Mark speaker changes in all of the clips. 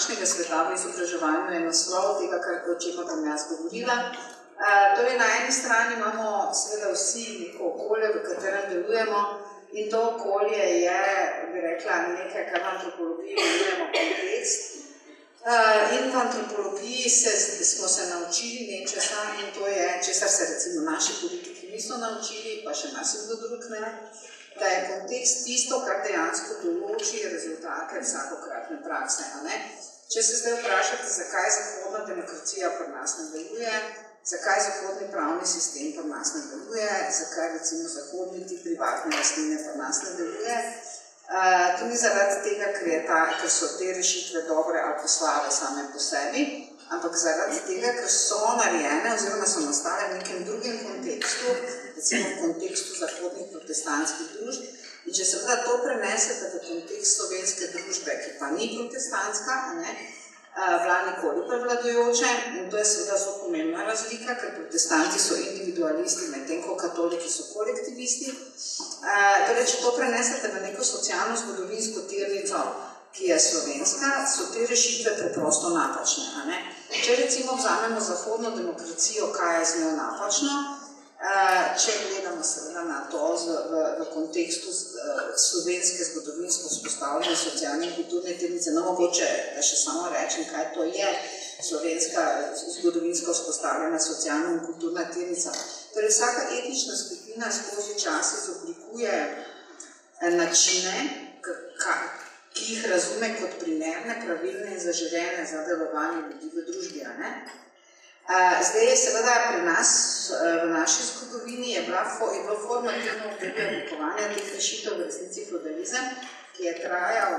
Speaker 1: današnjega sveta v izobraževanju je naslov tega, o čemer bom jaz govorila. Torej, na eni strani imamo seveda vsi neko okolje, v katerem delujemo, in to okolje je, bi rekla, nekaj, kar v antropologiji imenujemo kontekst. In v antropologiji smo se naučili nečesa, in to je, česar se recimo naši politiki niso naučili, pa še nas kdo drug ne, da je kontekst tisto, kar dejansko določi rezultate vsakokratne prakse. Če se zdaj vprašate, zakaj zahodna demokracija pri nas ne deluje, zakaj zahodni pravni sistem pri nas ne deluje, zakaj recimo zahodni tip privatne lastnine pri nas ne deluje, to ni zaradi tega, ker so te rešitve dobre ali pa slabe same po sebi, ampak zaradi tega, ker so narejene oziroma so nastale v nekem drugem kontekstu, recimo v kontekstu zahodnih protestantskih družb. In če seveda to prenesete v kontekst slovenske družbe, ki pa ni protestantska, bila nikoli prevladujoče, in to je seveda zelo pomembna razlika, ker protestanti so individualisti, medtem ko katoliki so kolektivisti. Torej, če to prenesete v neko socialno-zgodovinsko tirnico, ki je slovenska, so te rešitve preprosto napačne. Če recimo vzamemo zahodno demokracijo, kaj je z njo napačno, če gledamo seveda na to v kontekstu slovenske zgodovinsko vzpostavljene socialne in kulturne tirnice, no mogoče, da še samo rečem, kaj to je slovenska zgodovinsko vzpostavljena socialna in kulturna tirnica. Torej, vsaka etnična skupina skozi čas izoblikuje načine, ki jih razume kot primerne, pravilne in zaželene za delovanje ljudi v družbi. Zdaj je seveda pri nas, v naši zgodovini, je bilo formativno obdobje oblikovanja teh rešitev v resnici feudalizem, ki je trajal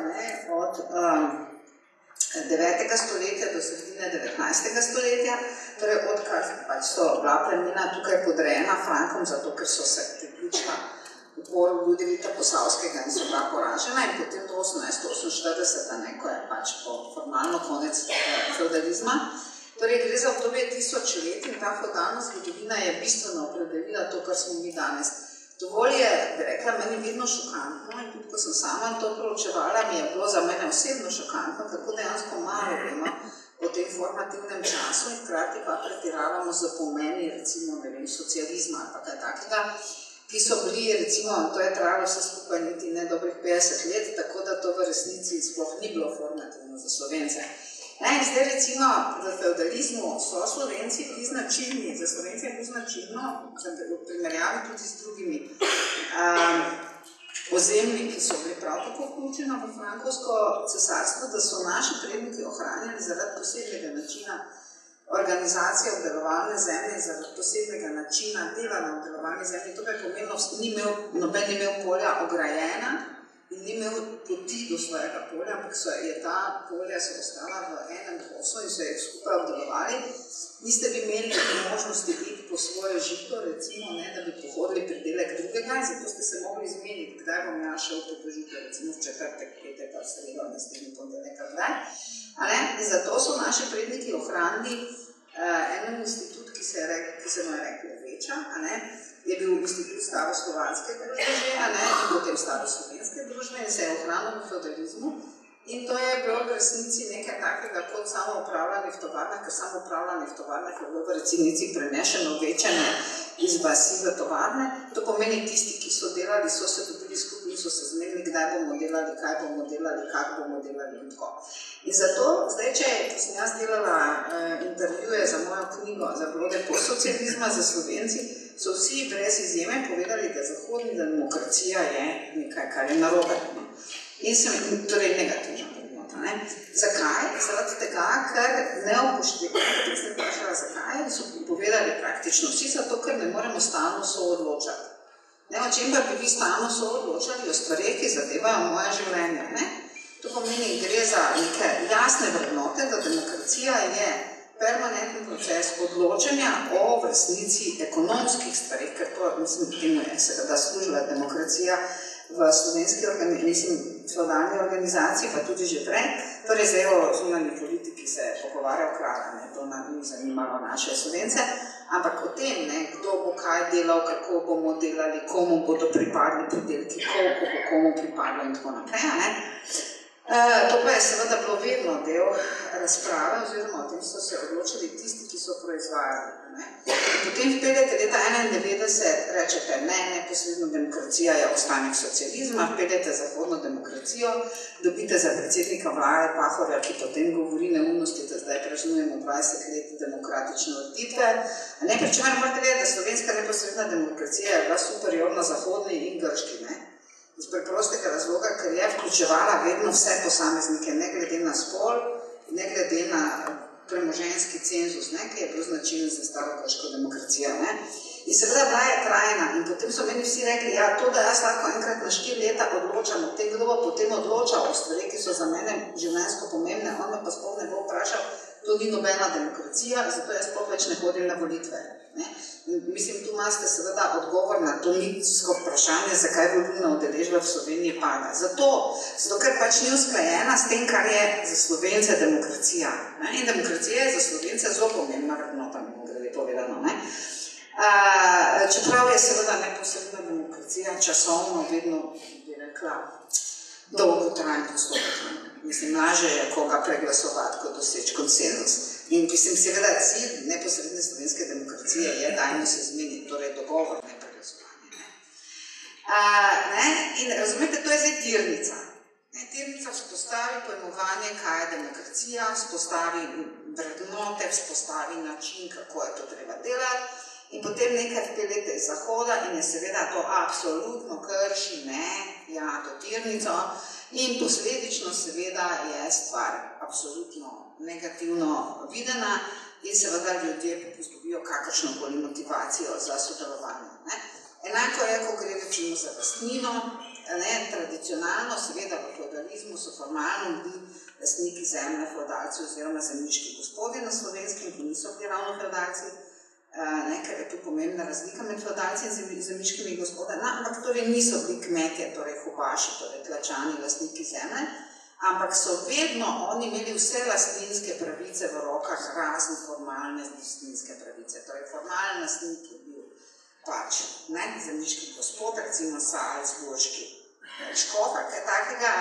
Speaker 1: od 9. stoletja do sredine 19. stoletja, torej odkar so bila plemena tukaj podrejena Frankom, zato ker so se priključila uporu Ljudevita Posavskega in so bila poražena, in potem do 1848, ko je formalno konec feudalizma. Torej, gre za obdobje 1000 let in ta feudalna zgodovina je bistveno opredelila to, kar smo mi danes. Dovolj je, bi rekla, meni vedno šokantno, in tudi ko sem sama to proučevala, mi je bilo za mene osebno šokantno, kako dejansko malo vemo o tem formativnem času in hkrati pa pretiravamo za pomeni, recimo, socializma ali pa kaj takega, ki so bili, recimo, to je trajalo vse skupaj niti ne dobrih 50 let, tako da to v resnici sploh ni bilo formativno za Slovence. In zdaj recimo v feudalizmu so Slovenci bili značilni, za Slovence je bilo značilno, v primerjavi tudi z drugimi ozemlji, ki so bili prav tako vključeni v frankovsko cesarstvo, da so naši predniki ohranjali zaradi posebnega načina organizacije obdelovalne zemlje, zaradi posebnega načina dela na obdelovalni zemlji. To je pomembno, noben ni imel polja ograjena, in ni imel poti do svojega polja, ampak je ta polja se ostala v enem kosu in se je skupaj obdelovali. Niste bi imeli možnosti iti po svoje žito, recimo, da bi pohodili pridelek drugega, in zato ste se mogli izmeniti, kdaj bom ja šel po to žito, recimo v četrtek, petek, ali sredo, naslednji ponedeljek, kdaj. In zato so naši predniki ohranili en institut, ki se mu je reklo Veča, je bil institut staroslovanske družbe že, in potem staroslovenske družbe, in se je ohranil v feudalizmu. In to je bilo v resnici nekaj takega kot samoupravljanje v tovarnah, ker samoupravljanje v tovarnah je bilo v resnici prenešeno večanje iz vasi v tovarne. To pomeni, tisti, ki so delali, so se dobili skupaj in so se zmenili, kdaj bomo delali, kaj bomo delali, kako bomo delali in tako. In zato, zdaj, če sem jaz delala intervjuje za mojo knjigo za blode postsocializma za Slovenci, so vsi brez izjeme povedali, da zahodna demokracija je nekaj, kar je narobe. In sem torej negativna predmota. Zakaj? Zaradi tega, ker ne upoštevali, zakaj so povedali praktično vsi, zato ker ne moremo stalno soodločati. O čem pa bi vi stalno soodločali o stvareh, ki zadevajo moje življenje. To pomeni, gre za neke jasne vrednote, da demokracija je permanentni proces odločanja o v resnici ekonomskih stvarih, ker to, mislim, je seveda služila demokracija v slovenski feudalni organizaciji, pa tudi že prej. Torej, zdaj o zunanji politiki se pogovarja o kralju, to nam ni zanimalo naše Slovence, ampak o tem, kdo bo kaj delal, kako bomo delali, komu bodo pripadli pridelki, koliko bo komu pripadlo in tako naprej. To pa je seveda bilo vedno del razprave, oziroma o tem so se odločili tisti, ki so proizvajali. Potem vpeljete leta 1991, rečete ne, neposredna demokracija je ostanek socializma, vpeljete zahodno demokracijo, dobite za predsednika vlade Pahorja, ki potem govori neumnosti, da zdaj praznujemo 20 let demokratične ureditve. Pri čemer morate vedeti, da slovenska neposredna demokracija je bila superiorna zahodni in grški, iz preprostega razloga, ker je vključevala vedno vse posameznike, ne glede na spol, ne glede na premoženjski cenzus, ki je bil značilen za starogrško demokracijo. In seveda bila je trajna in potem so meni vsi rekli, ja, to, da jaz lahko enkrat na 4 leta odločam o tem, kdo bo potem odločal o stvari, ki so za mene življenjsko pomembne, on me pa sploh ne bo vprašal, to ni nobena demokracija, zato jaz sploh več ne hodim na volitve. Mislim, tu imate seveda odgovor na to mitsko vprašanje, zakaj volilna udeležba v Sloveniji pada. Zato, ker pač ni usklajena s tem, kar je za Slovence demokracija. In demokracija je za Slovence zelo pomembna vrednota, grede povedano. Čeprav je seveda neposredna demokracija časovno vedno, bi rekla, dolgotrajen postopek. Mislim, lažje je koga preglasovati, kot doseči konsenzus. In mislim, seveda cilj neposredne slovenske demokracije je dajmo se zmeniti, torej dogovor, ne preglasovanje. In razumete, to je zdaj tirnica. Tirnica vzpostavi pojmovanje, kaj je demokracija, vzpostavi vrednote, vzpostavi način, kako je to treba delati. In potem nekaj vpeljete iz Zahoda in je seveda to absolutno krši, to tirnico. In posledično seveda je stvar absolutno negativno videna in seveda ljudje izgubijo kakršnokoli motivacijo za sodelovanje. Enako je, ko gre recimo za lastnino, tradicionalno, seveda v feudalizmu so formalno bili lastniki zemlje, feudalci oziroma zemljiški gospodje na Slovenskem, ki niso bili ravno feudalci, ker je tu pomembna razlika med feudalci in zemljiškimi gospode, ampak torej niso bili kmetje, torej hubaši, torej tlačani, lastniki zemlje, ampak so vedno oni imeli vse lastninske pravice v rokah, razne formalne lastninske pravice. Torej formalni lastnik je bil pač zemljiški gospod, recimo Salzburški škof, kaj takega,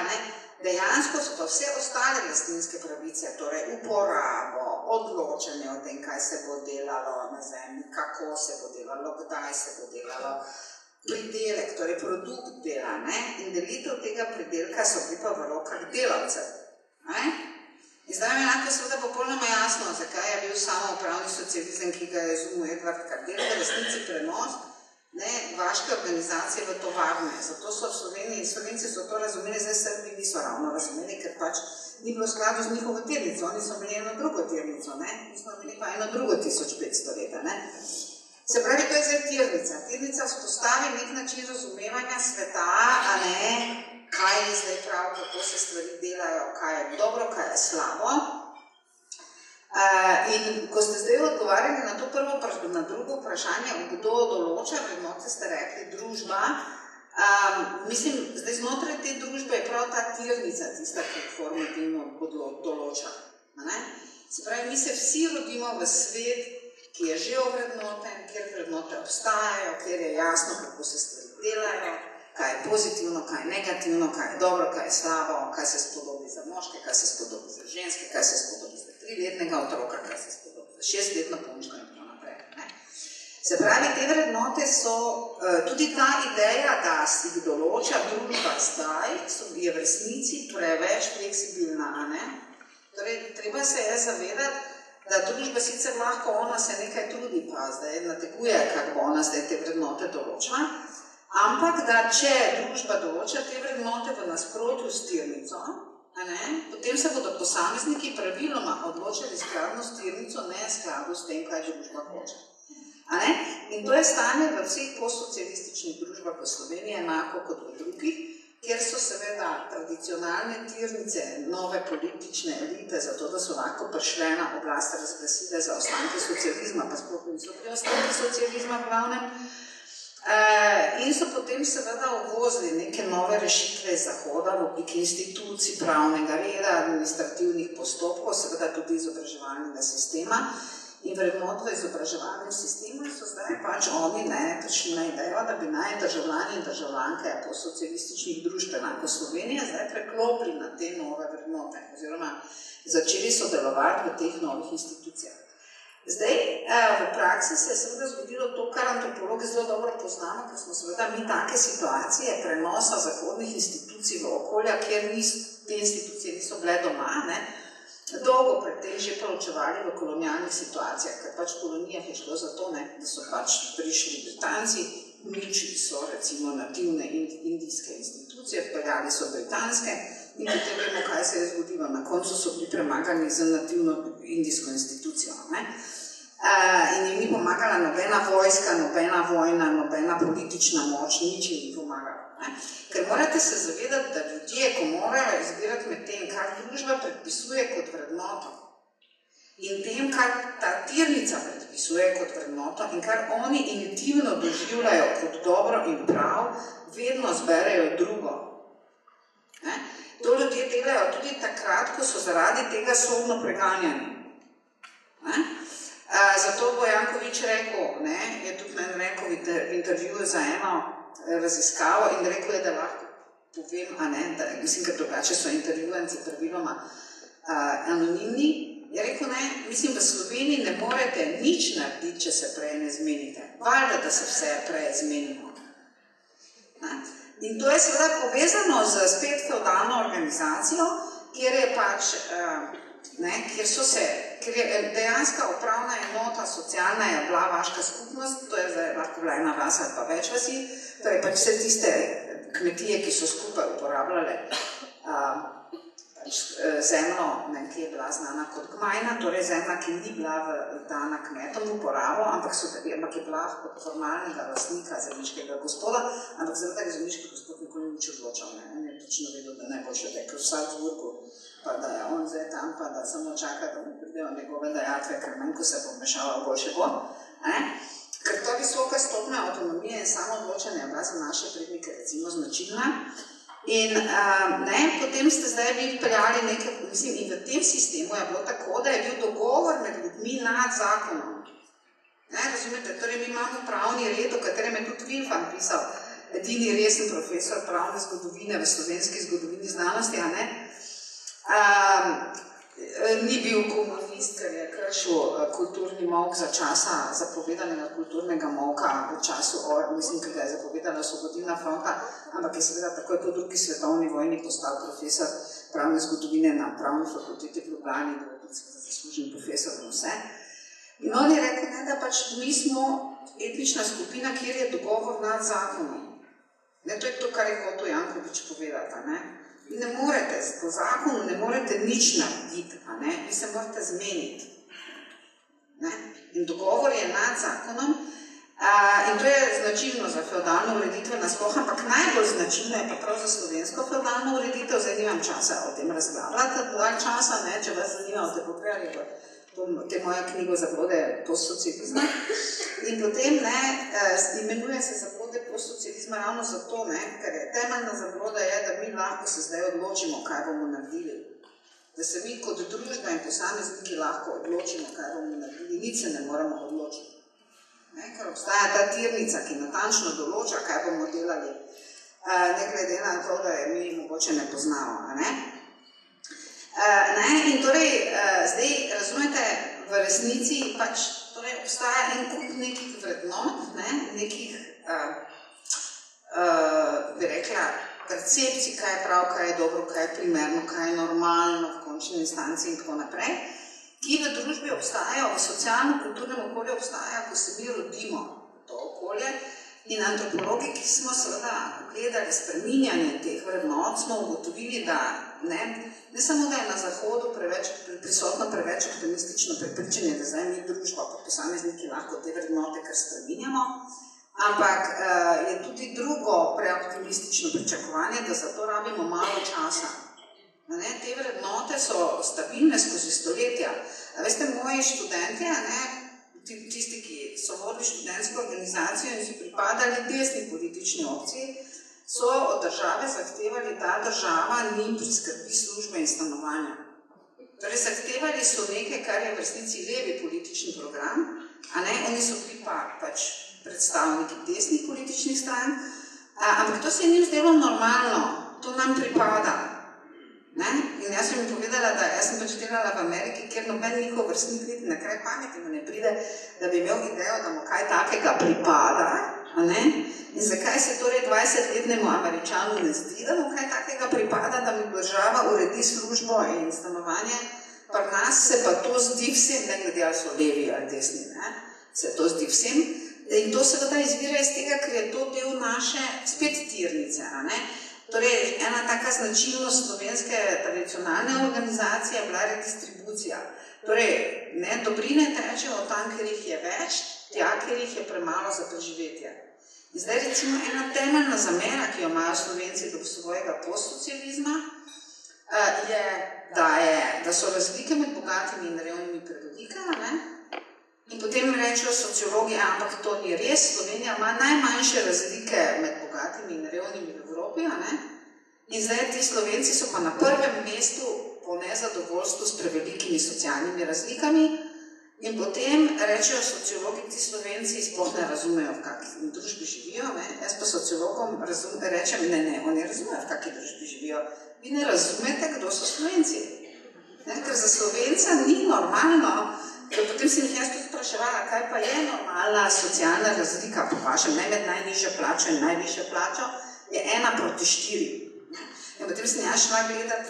Speaker 1: dejansko so pa vse ostale lastninske pravice, torej uporabo, odločanje o tem, kaj se bo delalo na zemlji, kako se bo delalo, kdaj se bo delalo, pridelek, torej produkt dela, in delitev tega pridelka so bili pa v rokah delavcev. In zdaj mi enako seveda popolnoma jasno, zakaj je bil samoupravni socializem, ki ga je izumil Edvard Kardel, v resnici prenos vaške organizacije v tovarne. Zato so v Sloveniji, Slovenci so to razumeli, zdaj Srbi niso ravno razumeli, ker pač ni bilo v skladu z njihovo tirnico. Oni so imeli eno drugo tirnico, mi smo imeli pa eno drugo 1500 leta. Se pravi, to je zdaj tirnica. Tirnica vzpostavi nek način razumevanja sveta, kaj je zdaj prav, kako se stvari delajo, kaj je dobro, kaj je slabo. In ko ste zdaj odgovarjali na to prvo, na drugo vprašanje, kdo določa, vrednote ste rekli, družba, mislim, zdaj znotraj te družbe je prav ta tirnica tista, ki formativno določa. Se pravi, mi se vsi rodimo v svet, ki je že ovrednoten, kjer vrednote obstajajo, kjer je jasno, kako se stvari delajo, kaj je pozitivno, kaj je negativno, kaj je dobro, kaj je slabo, kaj se spodobi za moške, kaj se spodobi za ženske, kaj se spodobi za 3-letnega otroka, kaj se spodobi za 6-letno punčko in tako naprej. Se pravi, te vrednote so, tudi ta ideja, da si jih določa družba zdaj, je v resnici preveč fleksibilna, Torej, treba se je zavedati, da družba sicer lahko ona se nekaj trudi, pa zdaj nateguje, kako bo ona zdaj te vrednote določila, ampak da če družba določa te vrednote v nasprotju s tirnico, potem se bodo posamezniki praviloma odločili skladno s tirnico, ne skladu s tem, kaj družba hoče. In to je stanje v vseh postsocialističnih družbah v Sloveniji enako kot v drugih, kjer so seveda tradicionalne tirnice, nove politične elite, zato da so lahko prišle na oblast razglasile za ostanke socializma, pa sploh niso bili ostanke socializma v glavnem, in so potem seveda uvozili neke nove rešitve iz Zahoda v obliki institucij, pravnega reda, administrativnih postopkov, seveda tudi izobraževalnega sistema. in vrednot v izobraževalnem sistemu so zdaj pač oni prišli na idejo, da bi naj državljani in državljanke postsocialističnih družb enako Slovenije zdaj preklopili na te nove vrednote oziroma začeli sodelovati v teh novih institucijah. Zdaj, v praksi se je seveda zgodilo to, kar antropologi zelo dobro poznamo, ker smo seveda mi take situacije prenosa zahodnih institucij v okolja, kjer te institucije niso bile doma, dolgo pred tem že proučevali v kolonialnih situacijah, ker pač v kolonijah je šlo za to, da so pač prišli Britanci, uničili so recimo nativne indijske institucije, peljali so britanske in potem vemo, kaj se je zgodilo. Na koncu so bili premagani z nativno indijsko institucijo. In jim ni pomagala nobena vojska, nobena vojna, nobena politična moč, nič jim ni pomagala. Ker morate se zavedati, da ljudje, ko morajo izbirati med tem, kar družba predpisuje kot vrednoto in tem, kar ta tirnica predpisuje kot vrednoto in kar oni intuitivno doživljajo kot dobro in prav, vedno zberejo drugo. To ljudje delajo tudi takrat, ko so zaradi tega sodno preganjani. Zato bo Janković rekel, je tudi meni rekel v intervjuju za eno raziskavo in rekel je, da lahko povem, mislim, ker drugače so intervjuvanci praviloma anonimni, je rekel, mislim, v Sloveniji ne morete nič narediti, če se prej ne zmenite. Valjda, da se vse prej zmenimo. In to je seveda povezano z spet feudalno organizacijo, kjer je pač, ker je dejanska upravna enota, socialna je bila vaška skupnost, to je zdaj lahko bila ena vas ali pa več vasi, torej pač vse tiste kmetije, ki so skupaj uporabljale zemljo, ki je bila znana kot gmajna, torej zemlja, ki ni bila dana kmetom v uporabo, ampak je bila kot formalnega lastnika zemljiškega gospoda, ampak zaradi tega zemljiški gospod nikoli nič odločal. On je točno vedel, da ne bo še rekel v Salzburgu, pa da je on zdaj tam, pa da samo čaka, da mu pridejo njegove dajatve, ker manj, ko se bo mešaval, boljše bo. Ker ta visoka stopnja avtonomije in samoodločanja je bila za naše prednike recimo značilna. In potem ste zdaj vi peljali nekaj, mislim, in v tem sistemu je bilo tako, da je bil dogovor med ljudmi nad zakonom. Razumete, torej mi imamo pravni red, o katerem je tudi Wilfan pisal, edini resen profesor pravne zgodovine v slovenski zgodovini znanosti, ni bil komunist, ker je kršil kulturni molk za časa zapovedanega kulturnega molka v času, mislim, ki ga je zapovedala Osvobodilna fronta, ampak je seveda takoj po drugi svetovni vojni postal profesor pravne zgodovine na pravni fakulteti v Ljubljani, zaslužen profesor in vse. In on je rekel, da pač mi smo etnična skupina, kjer je dogovor nad zakonom. To je to, kar je hotel Janković povedati. Ne morete, po zakonu ne morete nič narediti, vi se morate zmeniti. In dogovor je nad zakonom in to je značilno za feudalno ureditev nasploh, ampak najbolj značilno je pa prav za slovensko feudalno ureditev, zdaj nimam časa o tem razglabljati, dalj časa, če vas zanima, boste pogledali te moje knjigo Zablode postsocializma. In potem imenuje se Zablode postsocializma ravno zato, ker je temeljna zabloda je, da mi lahko se zdaj odločimo, kaj bomo naredili. Da se mi kot družba in posamezniki lahko odločimo, kaj bomo naredili, nič se ne moramo odločiti. Ker obstaja ta tirnica, ki natančno določa, kaj bomo delali, ne glede na to, da je mi mogoče ne poznamo. In torej, zdaj, razumete, v resnici pač obstaja en kup nekih vrednot, nekih, bi rekla, percepcij, kaj je prav, kaj je dobro, kaj je primerno, kaj je normalno v končni instanci in tako naprej, ki v družbi obstajajo, v socialno-kulturnem okolju obstajajo, ko se mi rodimo v to okolje. In antropologi, ki smo seveda gledali spreminjanje teh vrednot, smo ugotovili, da ne samo, da je na Zahodu prisotno preveč optimistično prepričanje, da zdaj mi družba kot posamezniki lahko te vrednote kar spreminjamo, ampak je tudi drugo preoptimistično pričakovanje, da za to rabimo malo časa. Te vrednote so stabilne skozi stoletja. Veste, moji študentje, tisti, ki so vodili študentsko organizacijo in so pripadali desni politični opciji, so od države zahtevali, da država njim priskrbi službe in stanovanja. Torej, zahtevali so nekaj, kar je v resnici levi politični program, a ne, oni so bili pač predstavniki desnih političnih strank, ampak to se je njim zdelo normalno, to nam pripada. Ne? In jaz sem jim povedala, da jaz sem pač delala v Ameriki, kjer noben njihov vrstnik niti na kraj pameti ne pride, da bi imel idejo, da mu kaj takega pripada, a ne? In zakaj se torej 20-letnemu Američanu ne zdi, da mu kaj takega pripada, da mi država uredi službo in stanovanje, pri nas se pa to zdi vsem, ne glede ali so levi ali desni, ne? Se to zdi vsem. In to seveda izvira iz tega, ker je to del naše spet tirnice, a ne? Torej, ena taka značilnost slovenske tradicionalne organizacije je bila redistribucija. Torej, ne, dobrine tečejo tam, kjer jih je več, tja, kjer jih je premalo za preživetje. In zdaj, recimo, ena temeljna zamera, ki jo imajo Slovenci do svojega postsocializma, je, da so razlike med bogatimi in revnimi prevelike, ne? In potem rečejo sociologi, ampak to ni res, Slovenija ima najmanjše razlike med bogatimi in revnimi v Evropi, ne? In zdaj ti Slovenci so pa na prvem mestu po nezadovoljstvu s prevelikimi socialnimi razlikami in potem rečejo sociologi, ti Slovenci sploh ne razumejo, v kakšni družbi živijo, ne? Jaz pa sociologom rečem, ne, oni razumejo, v kakšni družbi živijo. Vi ne razumete, kdo so Slovenci. Ne? Ker za Slovenca ni normalno, ker potem sem jih jaz tudi spraševala, kaj pa je normalna socialna razlika po vašem, ne med najnižjo plačo in najvišjo plačo, je 1:4. In potem sem jaz šla gledat,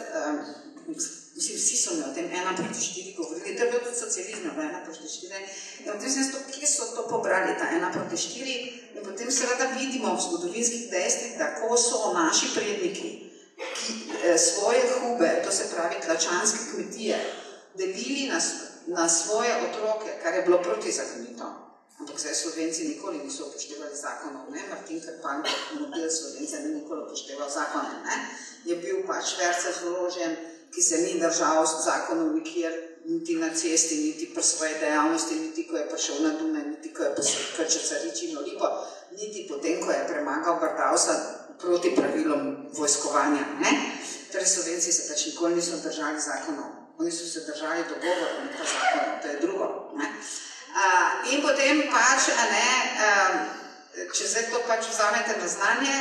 Speaker 1: vsi so mi o tem 1:4 govorili, to je bil tudi socializm, 1:4. In potem sem jaz to, kje so to pobrali, ta 1:4, in potem seveda vidimo v zgodovinskih dejstvih, da ko so naši predniki, ki svoje hube, to se pravi tlačanske kmetije, delili na svoje otroke, kar je bilo protizakonito. Ampak zdaj Slovenci nikoli niso upoštevali zakonov, ne? Martin Krpan, model Slovenca, ni nikoli upošteval zakone, ne? Je bil pač švercer z orožjem, ki se ni držal zakonov nikjer, niti na cesti, niti pri svoje dejavnosti, niti ko je prišel na Dunaj, niti ko je posvetko Čecaričino lipo, niti potem, ko je premagal Bardavsa proti pravilom vojskovanja, ne? Torej Slovenci se pač nikoli niso držali zakonov. Oni so se držali dogovorov, ne pa zakonov, to je drugo, ne? In potem pač, če zdaj to pač vzamete na znanje,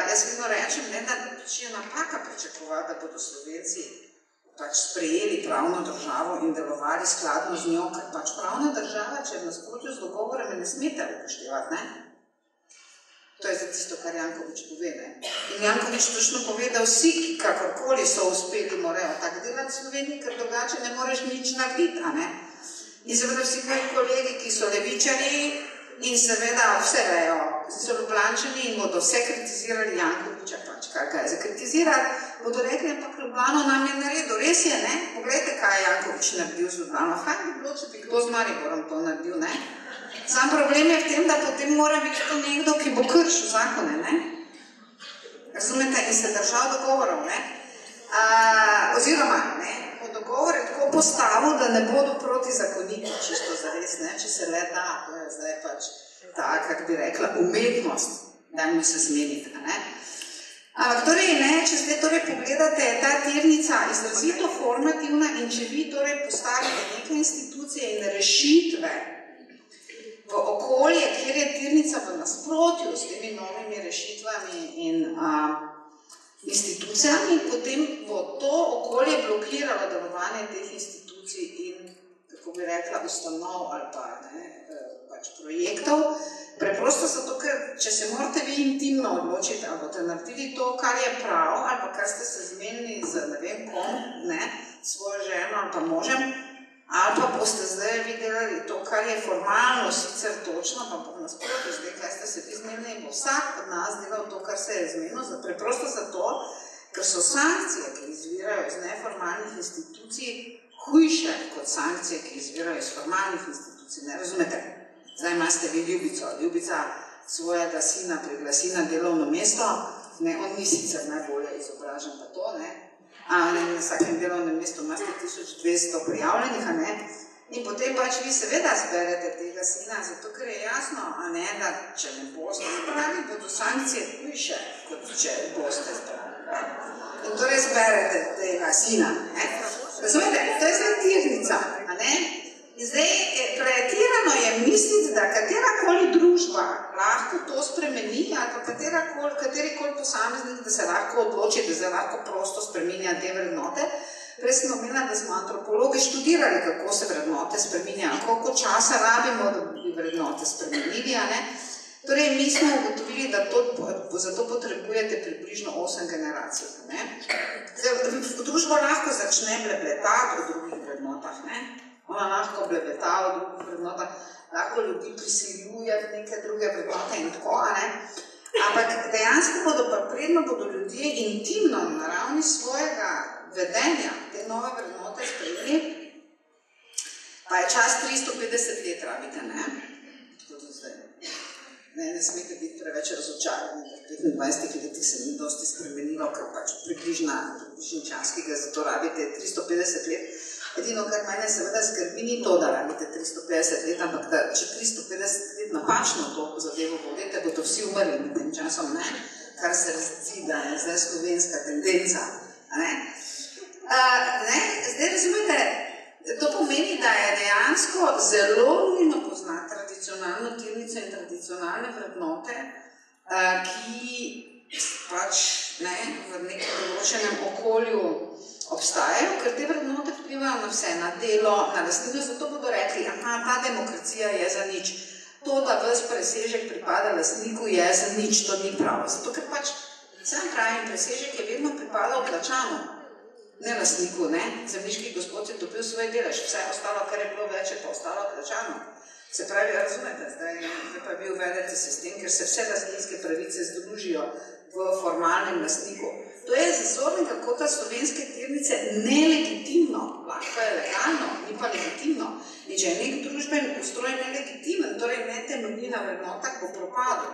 Speaker 1: jaz vedno rečem, ne, da je napaka pričakovati, da bodo Slovenci pač sprejeli pravno državo in delovali skladno z njo, ker pač pravna država, če v nasprotju z dogovorem ne smete upoštevati, ne? To je za tisto, kar Janković pove, ne? In Janković točno pove, da vsi, ki kakorkoli so uspeli, morajo tako delati v Sloveniji, ker drugače ne moreš nič narediti, a ne? In seveda vsi moji kolegi, ki so levičari in seveda vse vejo, so Ljubljančani in bodo vse kritizirali Jankovića, pač kar ga je zakritizirati, bodo rekli, ampak Ljubljano nam je naredil, res je, ne? Poglejte, kaj je Janković naredil z Ljubljano, kaj bi bilo, če bi kdo z Mariborom to naredil, ne? Sam problem je v tem, da potem mora biti to nekdo, ki bo kršil zakone, ne? Razumete? In se držal dogovorov, ne? Oziroma, ne? Dogovor je tako postavil, da ne bodo protizakoniti, čisto zares, ne? Če se le da, to je zdaj pač ta, kak bi rekla, umetnost, dajmo se zmeniti, ne? Ampak torej, ne, če zdaj torej pogledate, ta tirnica izrazito formativna in če vi torej postavite neke institucije in rešitve v okolje, kjer je tirnica v nasprotju s temi novimi rešitvami in institucijami, potem bo to okolje blokiralo delovanje teh institucij in, kako bi rekla, ustanov ali pa, ne, pač projektov. Preprosto zato, ker če se morate vi intimno odločiti, ali boste naredili to, kar je prav, ali pa kar ste se zmenili z ne vem kom, ne, svojo ženo ali pa možem, ali pa boste zdaj videli to, kar je formalno sicer točno, pa bo nasprotno zdaj, kaj ste se vi zmenili, in bo vsak od nas delal to, kar se je zmenil, preprosto zato, ker so sankcije, ki izvirajo iz neformalnih institucij, hujše kot sankcije, ki izvirajo iz formalnih institucij, ne razumete? Zdaj imate vi Ljubico, Ljubica svojega sina priglasi na delovno mesto, ne, on ni sicer najbolje izobražen pa to, ne, na vsakem delovnem mestu imate 1200 prijavljenih, a ne, in potem pač vi seveda zberete tega sina, zato ker je jasno, a ne, da če ne boste zbrali, bodo sankcije hujše, kot če boste zbrali. In torej zberete tega sina, ne. Razumete, to je zdaj tirnica, a ne? In zdaj, pretirano je misliti, da katerakoli družba lahko to spremeni, ali pa katerikoli posameznik, da se lahko odloči, da se lahko prosto spreminja te vrednote. Prej sem omenila, da smo antropologi študirali, kako se vrednote spreminjajo, koliko časa rabimo, da bi vrednote spremenili, a ne? Torej, mi smo ugotovili, da za to potrebujete približno 8 generacij, ne? Družba lahko začne blebletati o drugih vrednotah, ne? Ona lahko blebeta o drugih vrednotah, lahko ljudi prisiljuje v neke druge vrednote in tako, a ne? Ampak dejansko predno bodo ljudje intimno na ravni svojega vedenja te nove vrednote sprejeli, pa je čas 350 let rabite, ne? Tudi zdaj. Ne smete biti preveč razočarani, v 25 letih se ni dosti spremenilo, ker pač približni čas, ki ga zato rabite 350 let. Edino, kar mene seveda skrbi, ni to, da rabite 350 let, ampak da če 350 let napačno to zadevo vodite, bodo vsi umrli med tem časom, ne? Kar se zdi, da je zdaj slovenska tendenca. Zdaj razumete, to pomeni, da je dejansko zelo nujno poznati tradicionalno tirnico in tradicionalne vrednote, ki pač v nekem določenem okolju obstajajo, ker te vrednote vplivajo na vse, na delo, na lastnino, zato bodo rekli, ta demokracija je za nič. To, da ves presežek pripada lastniku, je za nič, to ni prav. Zato, ker pač sam pravim, presežek je vedno pripadal plačanu, ne lastniku, ne. Zemljiški gospod je dobil svoj delež, vse ostalo, kar je bilo več, je pa ostalo plačano. Se pravi, razumete, zdaj pa vi uvedete sistem, ker se vse lastninske pravice združijo v formalnem lastniku. To je z zornega kota slovenske tirnice nelegitimno, lahko je legalno, ni pa legitimno. In če je nek družben ustroj nelegitimen, torej ne temelji na vrednotah, bo propadel.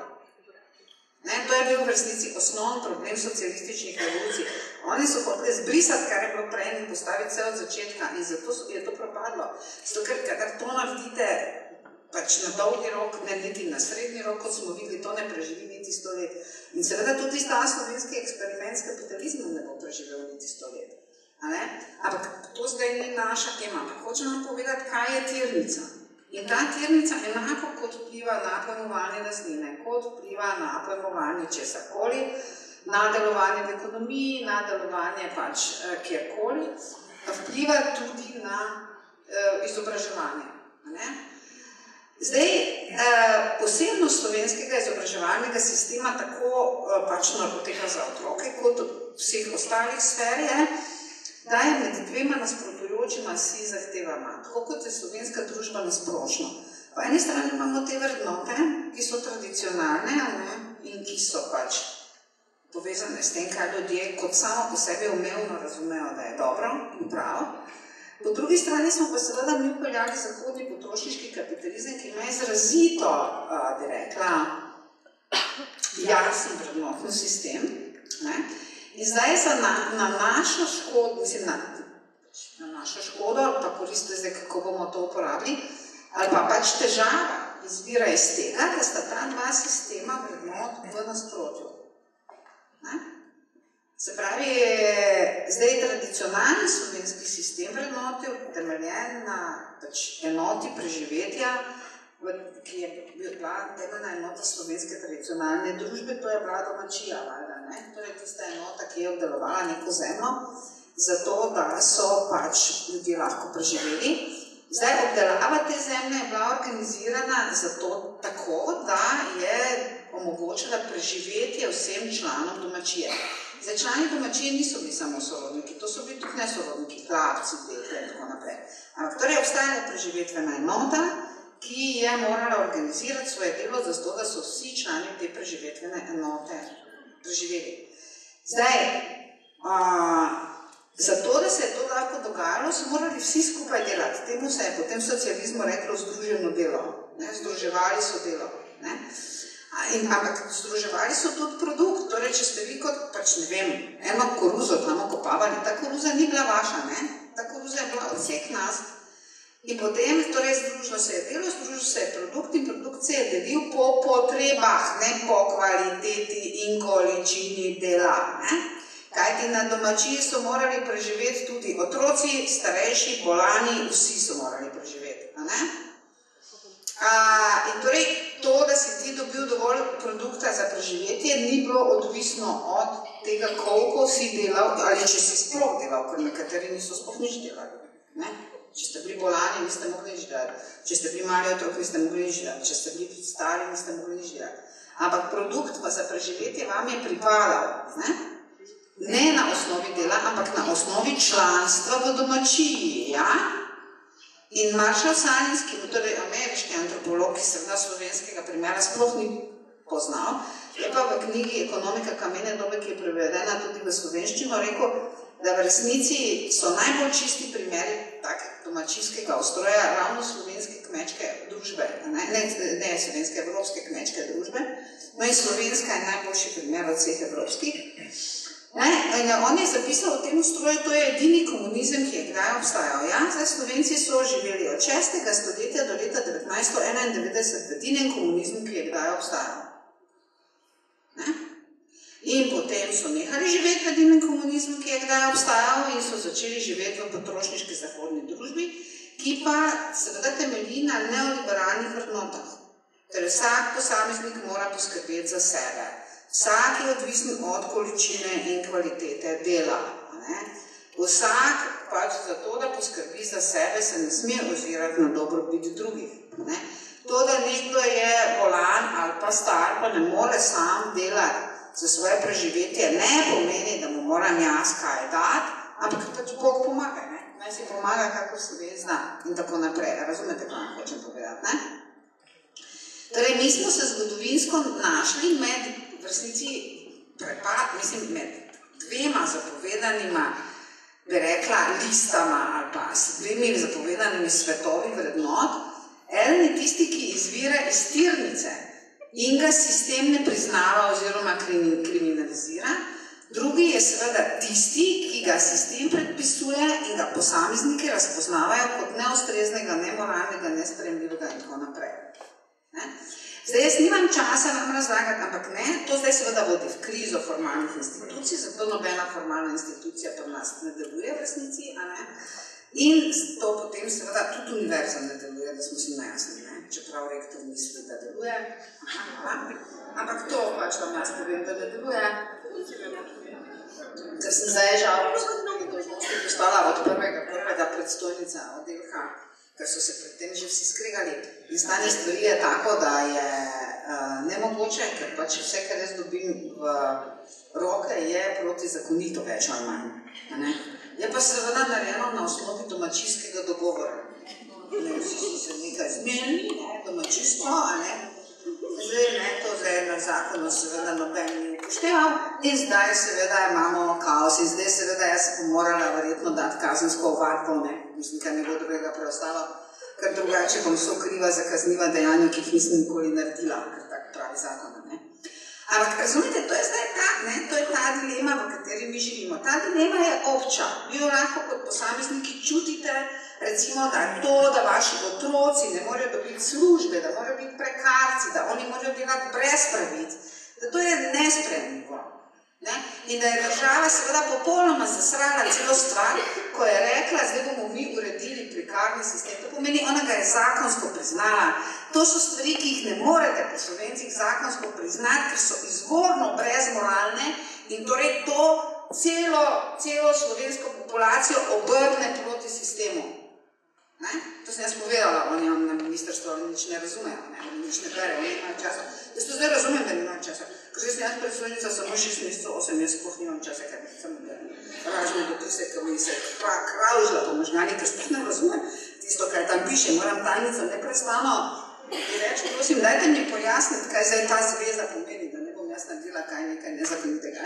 Speaker 1: To je bil v resnici osnovni problem socialističnih revolucij. Oni so hoteli zbrisati, kar je bilo prej, in postaviti vse od začetka, in zato je to propadlo. Zato, ker kadar to naredite pač na dolgi rok, ne niti na srednji rok, kot smo videli, to ne preživi niti 100 let. In seveda tudi ta slovenski eksperiment s kapitalizmom ne bo preživel niti 100 let. Ampak to zdaj ni naša tema. Hočem vam povedati, kaj je tirnica. In ta tirnica enako kot vpliva na pojmovanje lastnine, kot vpliva na pojmovanje česarkoli, na delovanje v ekonomiji, na delovanje pač kjerkoli, vpliva tudi na izobraževanje. Zdaj, posebnost slovenskega izobraževalnega sistema tako pač narkoteka za otroke, kot vseh ostalih sfer je, da je med dvema nasprotujočima si zahtevama, tako kot je slovenska družba nasplošno. Po eni strani imamo te vrednote, ki so tradicionalne, in ki so pač povezane s tem, kaj ljudje kot samo po sebi umevno razumejo, da je dobro in prav. Po drugi strani smo pa seveda mi upeljali zahodni potrošniški kapitalizem, ki ima izrazito, bi rekla, jasen vrednotni sistem. In zdaj na našo škodo, mislim, na našo škodo, ali pa koriste zdaj, kako bomo to uporabili, ali pa pač težava izvira iz tega, da sta ta dva sistema vrednot v nasprotju. Se pravi, zdaj tradicionalni slovenski sistem vrednot je utemeljen na enoti preživetja, ki je bila temeljna enota slovenske tradicionalne družbe, to je bila domačija, torej tista enota, ki je obdelovala neko zemljo, zato da so pač ljudje lahko preživeli. Zdaj, obdelava te zemlje je bila organizirana zato tako, da je omogočila preživetje vsem članom domačije. Zdaj, člani domačije niso bili samo sorodniki, to so bili tudi nesorodniki, hlapci, dekle in tako naprej. Ampak torej obstajala preživetvena enota, ki je morala organizirati svoje delo zato, da so vsi člani te preživetvene enote preživeli. Zdaj, zato, da se je to lahko dogajalo, so morali vsi skupaj delati. Temu se je potem socializmu reklo združeno delo. Združevali so delo. Ampak združevali so tudi produkt. Torej, če ste vi kot, pač ne vem, eno koruzo tam okopavali, ta koruza ni bila vaša, ta koruza je bila od vseh nas. In potem, torej, združilo se je delo, združilo se je produkt in produkt se je delil po potrebah, ne po kvaliteti in količini dela. Kajti na domačiji so morali preživeti tudi otroci otroci, starejši, bolani, vsi so morali preživeti. In torej to, da si ti dobil dovolj produkta za preživetje, ni bilo odvisno od tega, koliko si delal, ali če si sploh delal, ker nekateri niso sploh nič delali. Če ste bili bolani, niste mogli nič delati. Če ste bili mali otrok, niste mogli nič delati. Če ste bili stari, niste mogli nič delati. Ampak produkt pa za preživetje vam je pripadal. Ne na osnovi dela, ampak na osnovi članstva v domačiji. In Marshall Salinski, torej ameriški antropolog, ki seveda slovenskega primera sploh ni poznal, je pa v knjigi Ekonomika kamene dobe, ki je prevedena tudi v slovenščino, rekel, da v resnici so najbolj čisti primeri takega domačijskega ustroja ravno slovenske kmečke družbe, ne slovenske, evropske kmečke družbe, no in slovenska je najboljši primer od vseh evropskih. On je zapisal o tem ustroju, to je edini komunizem, ki je kdaj obstajal. Zdaj Slovenci so živeli od 6. stoletja do leta 1991 v edinem komunizmu, ki je kdaj obstajal. In potem so nehali živeti v edinem komunizmu, ki je kdaj obstajal, in so začeli živeti v potrošniški zahodni družbi, ki pa seveda temelji na neoliberalnih vrednotah. Torej vsak posameznik mora poskrbeti za sebe. Vsak je odvisen od količine in kvalitete dela. Vsak pač za to, da poskrbi za sebe, se ne sme ozirati na dobrobit drugih. To, da nekdo je bolan ali pa star, pa ne more sam delati za svoje preživetje, ne pomeni, da mu moram jaz kaj dati, ampak pač Bog pomaga. Naj si pomaga, kako se ve zna in tako naprej. Razumete, kaj vam hočem povedati? Torej, mi smo se zgodovinsko našli med v resnici prepad, mislim, med dvema zapovedanima, bi rekla, listama ali pa s dvemi zapovedanimi svetovi vrednot. Eden je tisti, ki izvira iz tirnice in ga sistem ne priznava oziroma kriminalizira. Drugi je seveda tisti, ki ga sistem predpisuje in ga posamezniki razpoznavajo kot neustreznega, nemoralnega, nesprejemljivega in tako naprej. Zdaj, jaz nimam časa vam razlagati, ampak ne, to zdaj seveda vodi v krizo formalnih institucij, zato nobena formalna institucija pri nas ne deluje v resnici, in to potem seveda tudi univerza ne deluje, da smo si najjasni, čeprav rektor misli, da deluje, ampak to pač vam jaz povem, da ne deluje, ker sem zdaj žal postala od prvega predstojnica oddelka, ker so se pred tem že vsi skregali. In stanje stvari je tako, da je nemogoče, ker pač vse, kar jaz dobim v roke, je protizakonito več ali manj. Je pa seveda narejeno na osnovi domačijskega dogovora. Vsi so se nekaj zmenili, domačijstvo, zdaj na zakonu seveda noben ni upošteval in zdaj seveda imamo kaos in zdaj seveda jaz sem morala verjetno dati kazensko ovadbo, mislim, kaj mi bo drugega preostalo, ker drugače bom sokriva za kazniva dejanja, ki jih nisem nikoli naredila, ker tak pravi zakon. Ampak razumete, to je zdaj to je ta dilema, v kateri mi živimo. Ta dilema je obča. Vi jo lahko kot posamezniki čutite, recimo, da je to, da vaši otroci ne morejo dobiti službe, da morajo biti prekarci, da oni morajo delati brez pravic, da to je nesprejemljivo. In da je država seveda popolnoma zasrala celo stvar, ko je rekla, zdaj bomo mi uredili prekarni sistem. To pomeni, ona ga je zakonsko priznala. To so stvari, ki jih ne morete po Slovencih zakonsko priznati, ker so izvorno brezmoralne in torej to celo slovensko populacijo obrne proti sistemu. To sem jaz povedala, oni na ministrstvu nič ne razumejo, nič ne berejo, oni imajo časa. Jaz to zdaj razumem, da nimajo časa, ker sem jaz predstojnica samo 6 mesecev, 8 mesecev, sploh nimam časa, ker sem ražne dopise, ker mi se kravžila po možgani, ker sploh ne razumem tisto, kaj tam piše, moram tajnica neprestano reči, prosim, dajte mi pojasniti, kaj zdaj ta zveza pomeni, da ne bom jaz naredila kaj nekaj nezakonitega.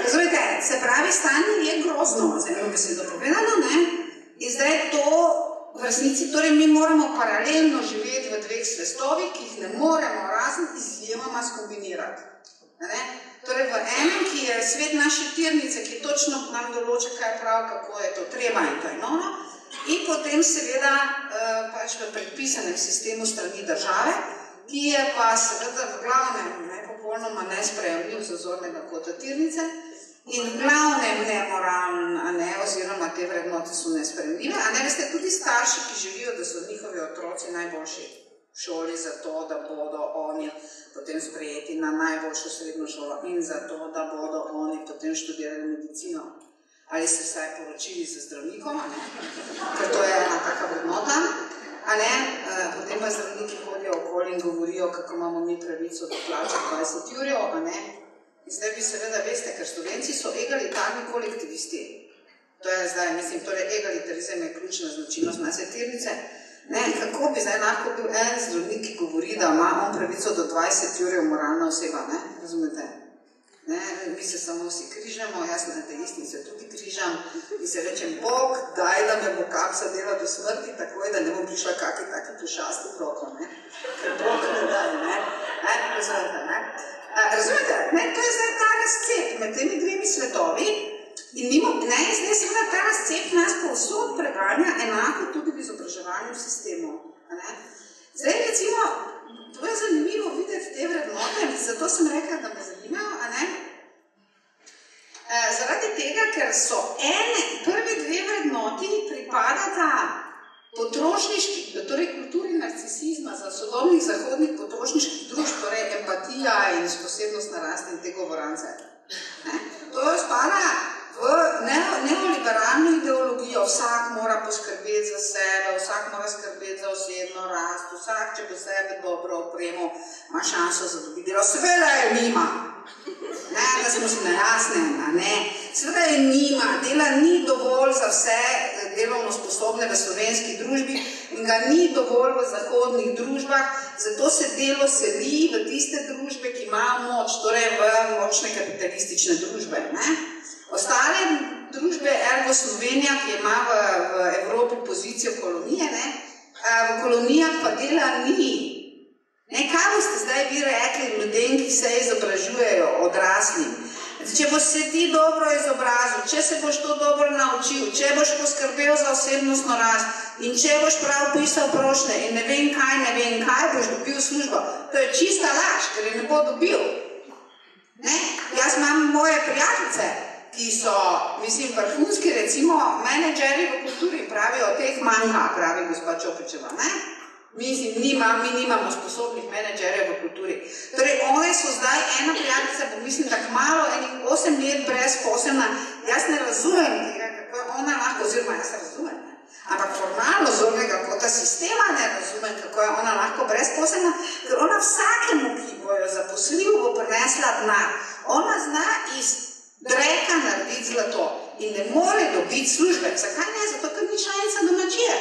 Speaker 1: Razumete, se pravi, stanje je grozno, z eno besedo povedano, in zdaj to v resnici, torej mi moramo paralelno živeti v dveh svestovih, ki jih ne moremo razen izjemoma skombinirati. Torej v enem, ki je svet naše tirnice, ki točno nam določa, kaj prav, kako je to treba in to je nono, in potem seveda pač v predpisanem sistemu strani države, ki je pa seveda v glavnem popolnoma nesprejemljiv z zornega kota tirnice in v glavnem nemoralen, oziroma te vrednote so nesprejemljive, a ne veste, tudi starši, ki želijo, da so njihovi otroci najboljši v šoli za to, da bodo oni potem sprejeti na najboljšo srednjo šolo in za to, da bodo oni potem študirali medicino. Ali se vsaj poročili z zdravnikom, ker to je ena taka vrednota, a ne, potem pa zdravniki hodijo okoli in govorijo, kako imamo mi pravico do plača 20 jurjev, a ne. In zdaj bi seveda veste, ker Slovenci so egalitarni kolektivisti. To je zdaj, mislim, torej egalitarizem je ključna značilnost naše tirnice. Ne, kako bi zdaj lahko bil en zdravnik, ki govori, da ima on pravico do 20 jurjev moralna oseba, ne, razumete? Ne, mi se samo vsi križamo, jaz na ateistim se tudi križam in se rečem, Bog, daj, da me bo kapsa dela do smrti, takoj, da ne bom prišla kakaj taki pošasti v roko, ne? Ker Bog ne daj, ne? Razumete, ne? Razumete, ne? To je zdaj ta razcep med temi dvemi svetovi in mimo, ne, zdaj seveda ta razcep nas povsod preganja enako tudi v izobraževanju sistemu, ne? Zdaj, recimo, to je zanimivo videti te vrednote, zato sem rekla, da me zanimajo, a ne? Zaradi tega, ker so prvi dve vrednoti pripadata potrošniški, torej kulturi narcisizma za sodobnih zahodnih potrošniških družb, torej empatija in posebnostna rast in te govorance. To spada v neoliberalno ideologijo, vsak mora poskrbeti za sebe, vsak mora skrbeti za osebno rast, vsak, če bo sebe dobro opremo, ima šanso za dobiti delo. Seveda je nima. Ne, da smo si najasne, ne. Seveda je nima. Dela ni dovolj za vse delovno sposobne v slovenski družbi in ga ni dovolj v zahodnih družbah, zato se delo seli v tiste družbe, ki imajo moč, torej v močne kapitalistične družbe, ne. Ostale družbe, ergo Slovenija, ki ima v Evropi pozicijo kolonije, ne, v kolonijah pa dela ni. Ne, kaj boste zdaj vi rekli ljudem, ki se izobražujejo, odraslim? Če boš se ti dobro izobrazil, če se boš to dobro naučil, če boš poskrbel za osebnostno rast in če boš prav pisal prošnje in ne vem kaj, boš dobil službo. To je čista laž, ker je ne bo dobil. Ne? Jaz imam moje prijateljice, ki so, mislim, vrhunski, recimo, menedžeri v kulturi pravijo, teh manjka, pravi gospa Čopičeva, ne? Mi nimamo sposobnih menedžerjev v kulturi. Torej, one so zdaj ena prijateljica, bo mislim, da kmalu enih 8 let brezposelna. Jaz ne razumem tega, kako je ona lahko, oziroma jaz razumem, ne? Ampak formalno zornega kota sistema ne razumem, kako je ona lahko brezposelna, ker ona vsakemu, ki bo jo zaposlil, bo prinesla denar. Ona zna iz dreka narediti zlato in ne more dobiti službe. Zakaj ne? Zato, ker ni članica domačije.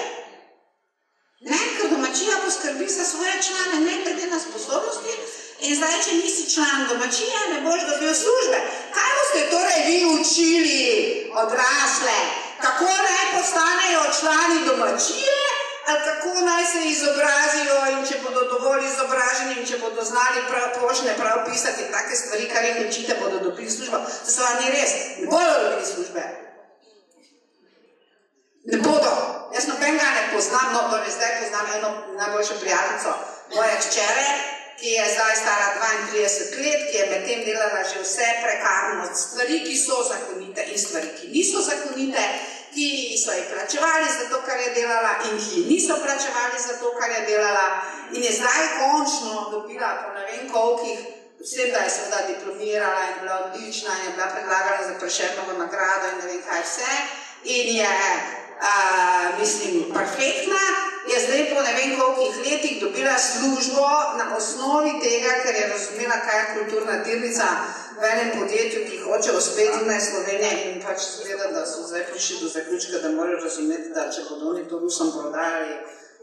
Speaker 1: Ne, ker domačija poskrbi za svoje člane, ne glede na sposobnosti in zdaj, če nisi član domačije, ne boš dobil službe. Kaj boste torej vi učili odrasle? Kako naj postanejo člani domačije? Ali kako naj se izobrazijo in če bodo dovolj izobraženi in če bodo znali poštne prav pisati take stvari, kar jih učite, bodo dobili službo? To se vam ni res. Ne bodo dobili službe. Ne bodo. Jaz nobenega ne poznam, no, torej zdaj poznam eno najboljšo prijateljico moje hčere, ki je zdaj stara 32 let, ki je medtem delala že vse prekarno stvari, ki so zakonite in stvari, ki niso zakonite, ki so jih plačevali za to, kar je delala in ki niso plačevali za to, kar je delala in je zdaj končno dobila po ne vem kolikih, vsem, da je seveda diplomirala in bila odlična in je bila predlagana za Prešernovo nagrado in ne vem kaj vse in je mislim, perfektna, je zdaj po ne vem kolikih letih dobila službo na osnovi tega, ker je razumela, kaj je kulturna tirnica v enem podjetju, ki hoče uspeti na Slovenije in pač zgleda, da so zdaj prišli do zaključka, da morajo razumeti, da če bodo oni to Rusom prodajali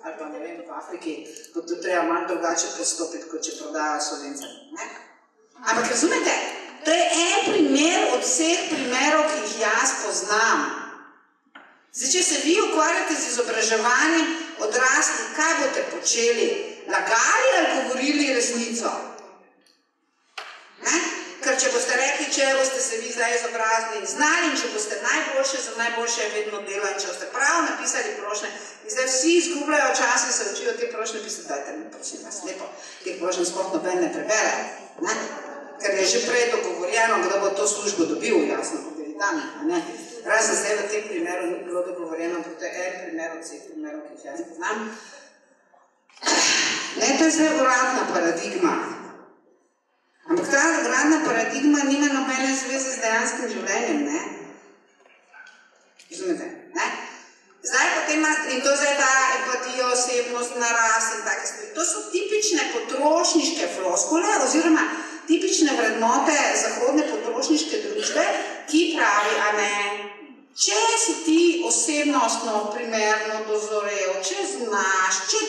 Speaker 1: ali pa ne vem, v Afriki, bo to treba malo drugače postopiti, kot če prodajajo Slovence. Ampak razumete, to je en primer od vseh primerov, ki jih jaz poznam. Zdaj, če se vi ukvarjate z izobraževanjem odraslih, kaj boste počeli? Lagali ali govorili resnico? Ne? Ker če boste rekli, če boste se vi zdaj izobrazili in znali in če boste najboljše za najboljše vedno delo in če boste prav napisali prošnje in zdaj vsi izgubljajo čas in se učijo te prošnje pisati, dajte mi prosim vas lepo, teh prošnje sploh noben ne prebere, ne? Ker je že prej dogovorjeno, kdo bo to službo dobil, jasno, povedani, ne? Razen zdaj v tem primeru ni bilo dogovorjeno, ampak to je en primer od vseh primerov, ki jih jaz poznam. Ne, to je zdaj uradna paradigma. Ampak ta uradna paradigma nima nobene zveze z dejanskim življenjem, ne? Razumete, ne? Zdaj potem ima, in to zdaj ta empatija, osebnost, narast in take stvari. To so tipične potrošniške floskule oziroma tipične vrednote zahodne potrošniške družbe, ki pravi, a ne, če si ti osebnostno primerno dozorel, če znaš, če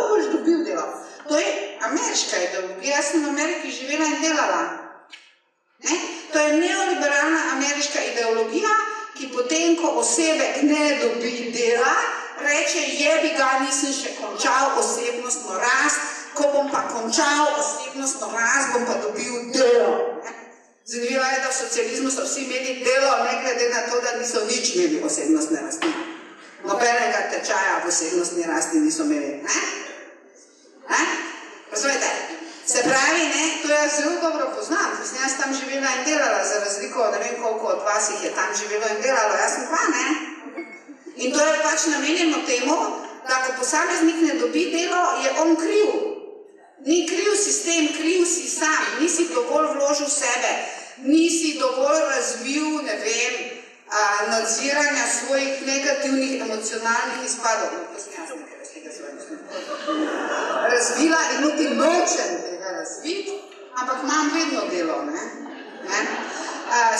Speaker 1: boš dobil delo. To je ameriška ideologija, jaz sem v Ameriki živela in delala. Ne? To je neoliberalna ameriška ideologija, ki potem, ko osebek ne dobi dela, reče, jebi ga, nisem še končal osebnostno rast, ko bom pa končal osebnostno rast, bom pa dobil delo. Zanimivo je, da v socializmu so vsi imeli delo, ne glede na to, da niso nič imeli osebnostne rasti. Nobenega tečaja v osebnostni rasti niso imeli. Razumete? Se pravi, ne, to jaz zelo dobro poznam, ker sem jaz tam živela in delala, za razliko, ne vem koliko od vas jih je tam živelo in delalo, jaz sem pa, ne? In to je pač namenjeno temu, da ko posameznik ne dobi delo, je on kriv. Ni kriv sistem, kriv si sam, nisi dovolj vložil sebe, nisi dovolj razvil, ne vem, nadziranja svojih negativnih emocionalnih izpadov. To sem jaz nekaj tega svojega. Razvila in niti nočem tega razviti, ampak imam vedno delo, ne?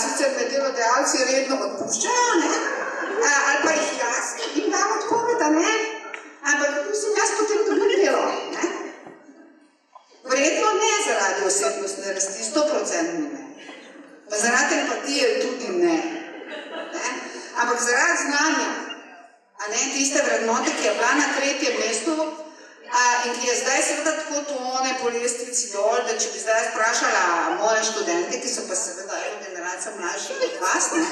Speaker 1: Sicer me delodajalci redno odpuščajo, ne? Ali pa jih jaz jim dam odpoveda, ne? Ampak mislim, jaz potem dobim delo, ne? Verjetno ne zaradi osebnostne rasti, 100% ne. Pa zaradi empatije tudi ne. Ampak zaradi znanja, a ne, tiste vrednote, ki je bila na 3. mestu in ki je zdaj seveda tako tone po lestvici dol, da če bi zdaj sprašala moje študente, ki so pa seveda eno generacijo mlajši od vas, ne,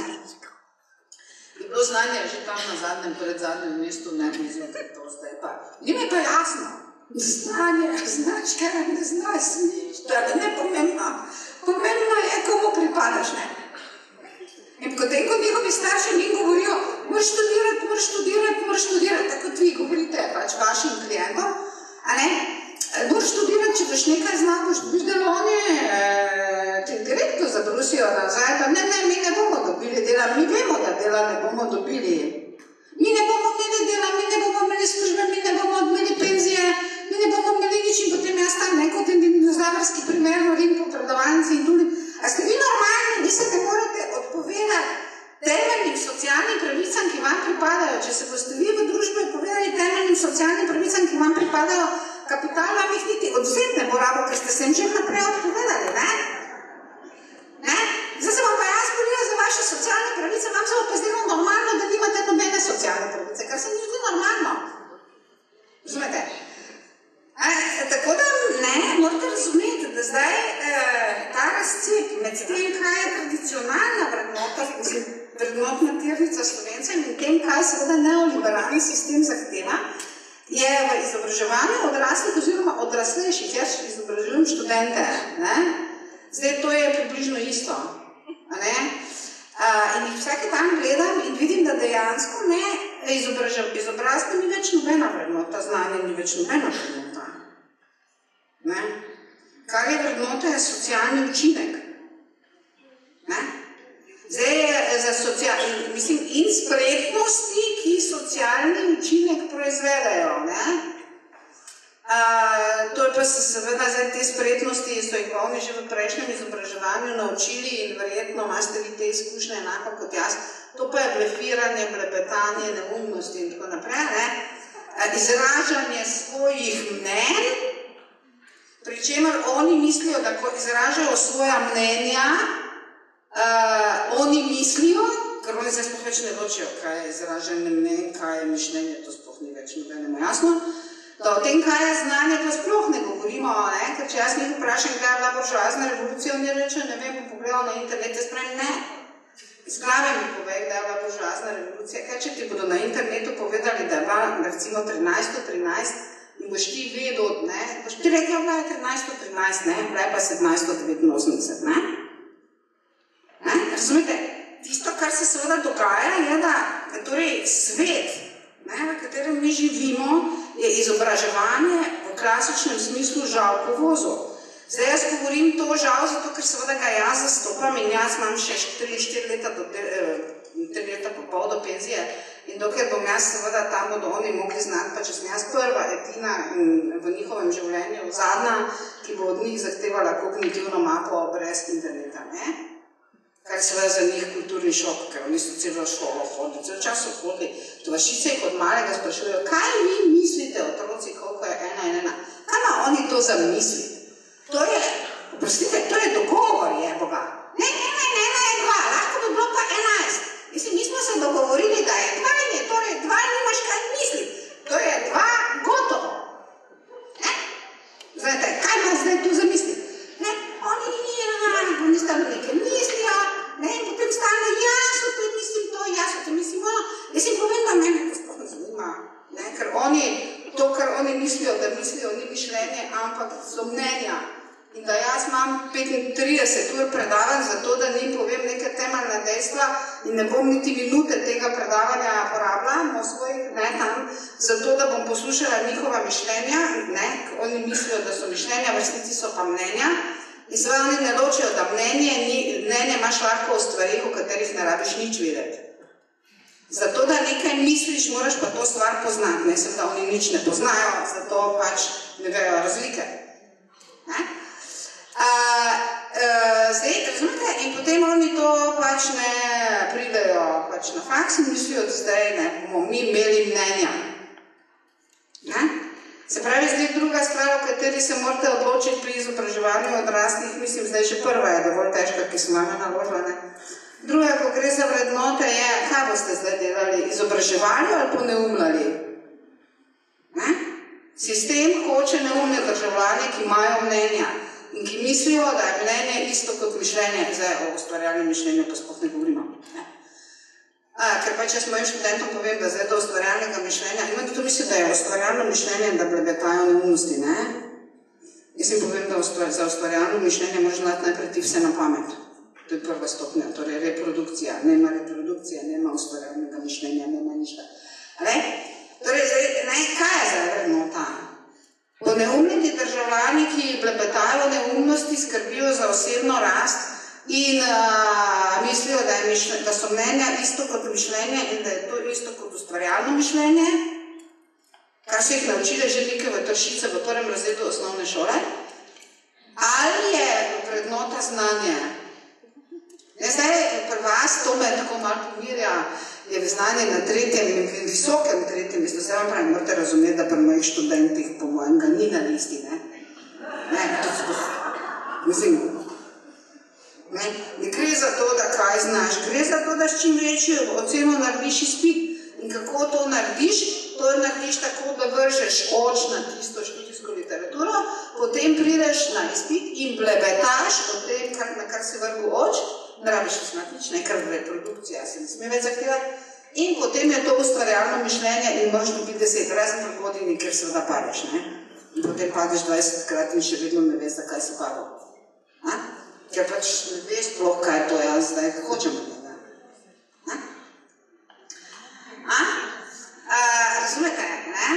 Speaker 1: bi bilo znanje že tam na zadnjem, pred zadnjem mestu, ne bi izvedel to zdaj pa. Njim je pa jasno, znanje, znaš, kaj ne znaš nič, to je ne pomembno. Pomembno je, komu pripadaš, ne. In potem, ko njihovi starši njim govorijo, moraš študirati, tako kot vi govorite pač vašim klientom, a ne, moraš študirati, če boš nekaj znal, boš delovanje, te direktno zabrosijo nazaj, da ne, mi ne bomo dobili dela, mi vemo, da dela ne bomo dobili. Mi ne bomo imeli dela, mi ne bomo imeli službe, mi ne bomo imeli penzije, mi ne bomo imeli nič in potem jaz tam kot en dinozavrski primer morim po predavalnici in tudi. A ste vi normalni, vi se ne morate odpovedati temeljnim socialnim pravicam, ki vam pripadajo. Če se boste vi v družbi odpovedali temeljnim socialnim pravicam, ki vam pripadajo, kapital vam jih niti odvzeti ne bo rabo, ker ste se jim že naprej odpovedali, ne? Ne? Zdaj se bom pa jaz borila za vaše socialne pravice, vam se bo pa zdelo normalno, da nimate nobene socialne pravice, kar se mi zdi normalno. Razumete? Tako da, ne, morate razumeti, da zdaj ta razcep med tem, kaj je tradicionalna vrednotna tirnica Slovencem in tem, kaj seveda neoliberalni sistem zahteva, je v izobraževanju odraslih oziroma odraslejših, jaz izobražujem študente, ne? Zdaj to je približno isto, a ne? In jih vsake dan gledam in vidim, da dejansko ne, izobrazba ni več nobena vrednota, znanje ni več nobena vrednota. Ne? Kar je vrednota, je socialni učinek. Ne? Zdaj je za in spretnosti, ki socialni učinek proizvedajo. Ne? To je pa se seveda zdaj te spretnosti, so jih oni že v prejšnjem izobraževanju naučili in verjetno imate vi te izkušnje enako kot jaz. To pa je blefiranje, blebetanje, neumnosti in tako naprej. Ne? Izražanje svojih mnenj, pri čemer oni mislijo, da ko izražajo svoja mnenja, oni mislijo, ker oni zdaj sploh več ne ločijo, kaj je izražanje mnenj, kaj je mišljenje, to sploh ni več nobenemu jasno. Da o tem, kaj je znanje, pa sploh ne govorimo, ne? Ker če jaz njih vprašam, kdaj je bila buržoazna revolucija, oni reče, ne vem, pa pogledal na internet, jaz pravim, ne. Iz glave mi povej, kdaj je bila buržoazna revolucija. Kaj če ti bodo na internetu povedali, da je bila recimo 1313 in boš ti vedel, ne? Boš ti rekel, da je 1313, ne? Bila je pa 1789, ne? Ker tisto, kar se seveda dogaja, je, da torej svet, v katerem mi živimo, je izobraževanje v klasičnem smislu žal povozil. Zdaj jaz govorim to žal, zato ker seveda ga jaz zastopam in jaz imam še 3-4 leta, 3 leta pa pol do penzije in dokler bom jaz seveda tam bodo oni mogli znati, pa če sem jaz prva, edina v njihovem življenju, zadnja, ki bo od njih zahtevala kognitivno mapo brez interneta, ne? Kar je seveda za njih kulturni šok, ker oni so celo šolo hodili, celo čas so hodili, tovarišice jih od malega sprašujejo, kaj vi mislite, otroci, koliko je 1 in 1? Kaj ima oni to za misli? To je, oprostite, to je dogovor, je Boga. Ne, 1 in 1 je 2, lahko bi bilo pa 11. Mislim, mi smo se dogovorili, da je 2 in je, torej 2 nimaš kaj misli. To je 2 gotovo. Ne? Znate, kaj ima zdaj tu za misli? Ne, oni stano nekaj mislijo, ne, in potem stane, jaz o tem mislim to, jaz o tem mislim ono. Jaz jim povem, da mene to sploh ne zanima, ne, ker oni, to, kar oni mislijo, da mislijo, ni mišljenje, ampak so mnenja. In da jaz imam 35 ur predavanj za to, da njim povem neke temeljne dejstva in ne bom niti minute tega predavanja porabila, tam, zato da bom poslušala njihova mišljenja, ne, oni mislijo, da so mišljenja, v resnici so pa mnenja. In seveda oni ne ločijo, da mnenje imaš lahko o stvarih, o katerih ne rabiš nič vedeti. Zato, da nekaj misliš, moraš pa to stvar poznati, ne, seveda oni nič ne poznajo, zato pač ne vejo razlike. Ne? Zdaj, razumete, in potem oni to pač ne pridejo pač na faks in mislijo, da zdaj ne bomo mi imeli mnenja. Ne? Se pravi, zdaj druga stvar, o kateri se morate odločiti pri izobraževanju odraslih, mislim, zdaj že prva je dovolj težka, ki sem vame naložila, ne? Druga, ko gre za vrednote, je, kaj boste zdaj delali, izobraževali ali poneumljali? Ne? Sistem hoče neumne državljane, ki imajo mnenja in ki mislijo, da je mnenje isto kot mišljenje, zdaj o ustvarjalnem mišljenju pa sploh ne govorimo. Ne? Ker pač jaz mojim študentom povem, da zdaj do ustvarjalnega mišljenja, imate to misli, da je ustvarjalno mišljenje, da blebetajo neumnosti, ne? Jaz jim povem, da za ustvarjalno mišljenje moraš znati najprej ti vse na pamet. To je prva stopnja, torej reprodukcija. Nema reprodukcija, nema ustvarjalnega mišljenja, nema ništa. Torej, kaj je zdaj vrednota? Poneumljeni državljani, ki blebetajo neumnosti, skrbijo za osebno rast in mislijo, da so mnenja isto kot mišljenje in da je to isto kot ustvarjalno mišljenje, kar so jih naučile že neke vršice v 1. razredu osnovne šole, ali je vrednota znanje? Zdaj, pri vas, to me tako malo pomirja, je znanje na 3., visokem 3. mestu. Se vam pravi, morate razumeti, da pri mojih študentih, po mojem, ga ni na listi, ne? Mislim, ne gre za to, da kaj znaš, gre za to, da s čim večjo oceno narediš izpit. In kako to narediš? To narediš tako, da vržeš oč na tisto študijsko literaturo, potem prideš na izpit in blebetaš o tem, na kar si vrgel oč, ne rabiš znati nič, nekaj reprodukcija se ne sme več zahtevati, in potem je to ustvarjalno mišljenje in moraš dobiti 10, razen pri godini, ker seveda padeš, ne? In potem padeš 20krat in še vedno ne veš, zakaj si padel. Ker pač ne veš sploh, kaj to jaz zdaj hočem. Razumete, ne?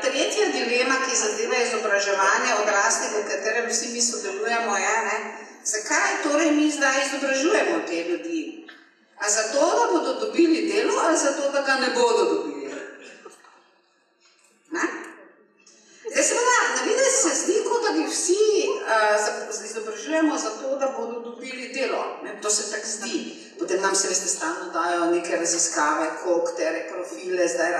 Speaker 1: Tretja dilema, ki zadeva izobraževanje odraslih, v katerem vsi mi sodelujemo, je, ne? Zakaj torej mi zdaj izobražujemo te ljudi? A zato, da bodo dobili delo, ali zato, da ga ne bodo dobili? Ne? Zdaj seveda, na videz se zdi, kot da bi vsi izobražujemo zato, da bodo dobili delo. To se tako zdi. Potem nam se veste stalno dajo neke raziskave, koliktere profile zdaj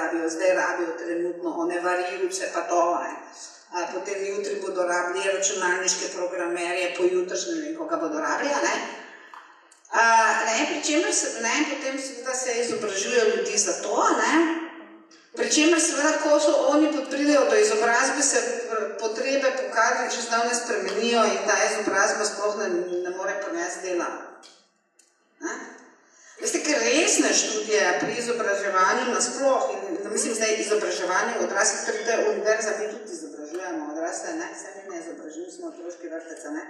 Speaker 1: rabijo trenutno, one varilce pa to, ne. Potem jutri bodo rabili računalniške programerje, pojutrišnje ne vem, koga bodo rabili, ne. Pri čemer potem seveda se izobražujejo ljudi za to, ne. Pri čemer seveda, ko so oni pridejo do izobrazbe, se potrebe po kadrih že zdavne spremenijo in ta izobrazba sploh ne more prinesti dela. Veste, ker resne študije pri izobraževanju nasploh, in mislim zdaj izobraževanje odraslih, torej to je univerza, mi tudi izobražujemo odrasle, ne, sami ne izobražujem, smo otroški vrtec, ne.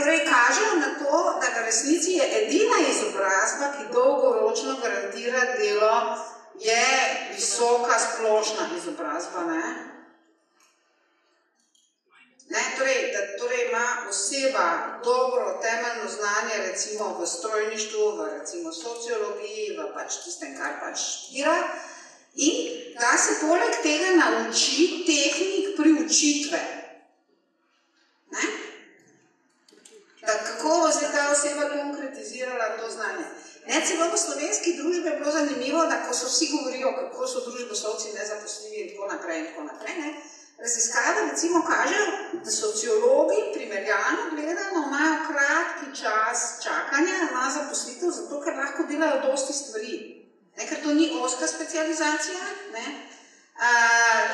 Speaker 1: torej kažejo na to, da v resnici je edina izobrazba, ki dolgoročno garantira delo, je visoka splošna izobrazba, ne? Torej ima oseba dobro temeljno znanje recimo v strojništvu, v recimo sociologiji, v pač tistem, kar pač študira, in da se poleg tega nauči tehnik priučitve. Kako bo zdaj ta oseba konkretizirala to znanje? Celo v slovenski družbi je bilo zanimivo, da ko so vsi govorijo, kako so družboslovci nezaposljivi in tako naprej, raziskave recimo kažejo, da sociologi primerjalno gledano imajo kratki čas čakanja na zaposlitev, zato ker lahko delajo dosti stvari. Ker to ni ozka specializacija,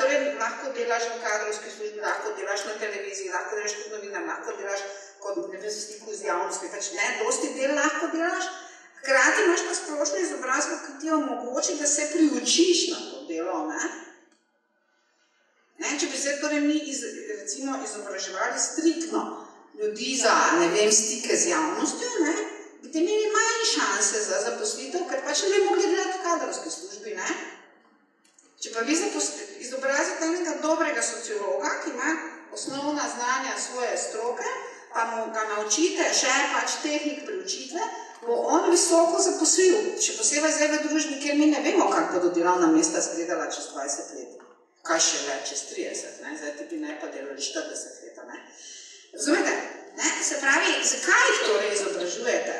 Speaker 1: torej lahko delaš v kadrovski službi, lahko delaš na televiziji, lahko delaš kot novinar, lahko delaš kot stiku z javnostmi, dosti del lahko delaš, hkrati imaš pa splošno izobrazbo, ki ti omogoči, da se priučiš na to delo, Če bi se torej mi recimo izobraževali striktno ljudi za, stike z javnostjo, bi te imeli manj šanse za zaposlitev, ker pač ne bi mogli delati v kadrovski službi, Če pa vi izobrazite enega dobrega sociologa, ki ima osnovna znanja svoje stroke, pa mu ga naučite še pač tehnik priučitve, bo on visoko zaposlil, še posebej zdaj v družbi, kjer mi ne vemo, kako bodo delovna mesta izgledala čez 20 let. Kaj še več, čez 30, zdaj ti bi ne pa delali 40 leta, Razumete? Se pravi, zakaj jih torej izobražujete?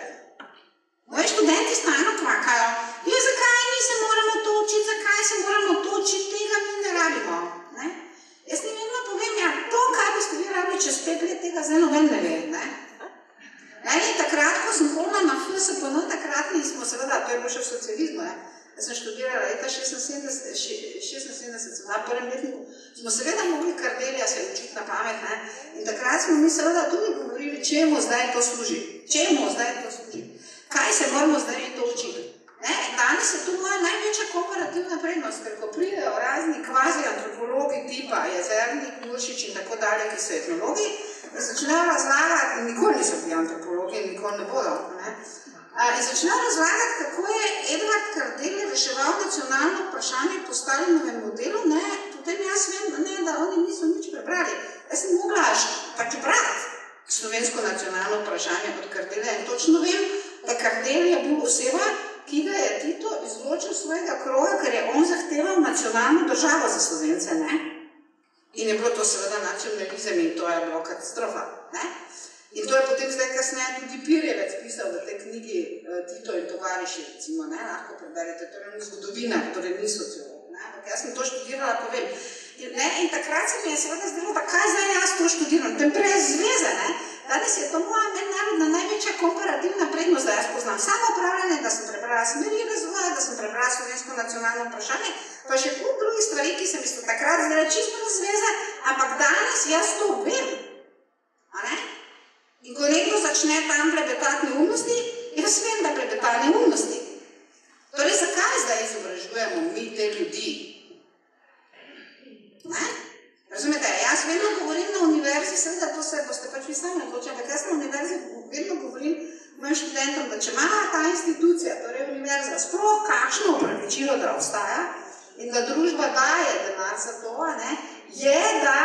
Speaker 1: Moji študenti stalno kvakajo, zakaj mi se moramo to učiti, tega mi ne rabimo, Jaz ni vedno povem, to, kaj boste vi rabili čez 5 let, tega zdaj noben ne ve, In takrat, ko sem hodila na FSPN, takrat nismo, seveda, to je bilo še v socializmu, Jaz sem študirala leta 76, sem na prvem letniku, smo seveda mogli kardelja se učiti na pamet, In takrat smo mi seveda tudi govorili, čemu zdaj to služi, kaj se moramo zdaj to učiti. Danes je to moja največja komparativna prednost, ker ko pridejo razni kvazi antropologi tipa Jezernik, Muršič in tako dalje, ki so etnologi, začnejo razlagati, nikoli niso bili antropologi in nikoli ne bodo, in začnejo razlagati, kako je Edvard Kardelj reševal nacionalno vprašanje po Stalinovem modelu, potem jaz vem, da oni niso nič prebrali. Jaz sem mogla prebrati slovensko nacionalno vprašanje od Kardelja in točno vem, da Kardelj je bil oseba, ki ga je Tito izločil svojega kroga, ker je on zahteval nacionalno državo za Slovence, In je bilo to seveda nacionalizem in to je bilo katastrofa, In to je potem zdaj kasneje tudi Pirjevec pisal v tej knjigi Tito in tovariši, recimo, lahko preberete, torej ni zgodovinar, torej ni sociolog, Jaz sem to študirala, povem. In takrat se mi je seveda zdelo, da kaj zdaj jaz to študiram, to je brez zveze, Danes je to moja mednarodna največja komparativna prednost, da jaz poznam samo upravljanje, da sem prebrala smeri razvoja, da sem prebrala slovensko nacionalno vprašanje, pa še kup drugih stvari, ki sem isto takrat zdela čisto brez zveze, ampak danes jaz to vem, In ko nekdo začne tam plebetati neumnosti, jaz vem, da plebeta neumnosti. Torej, zakaj zdaj izobražujemo mi te ljudi? Razumete, jaz vedno govorim na univerzi, seveda to se boste pač vi sami odločili, ampak jaz na univerzi vedno govorim mojim študentom, da če ima ta institucija, torej univerza, sploh kakšno opravičilo, da obstaja in da družba daje denar za to, je, da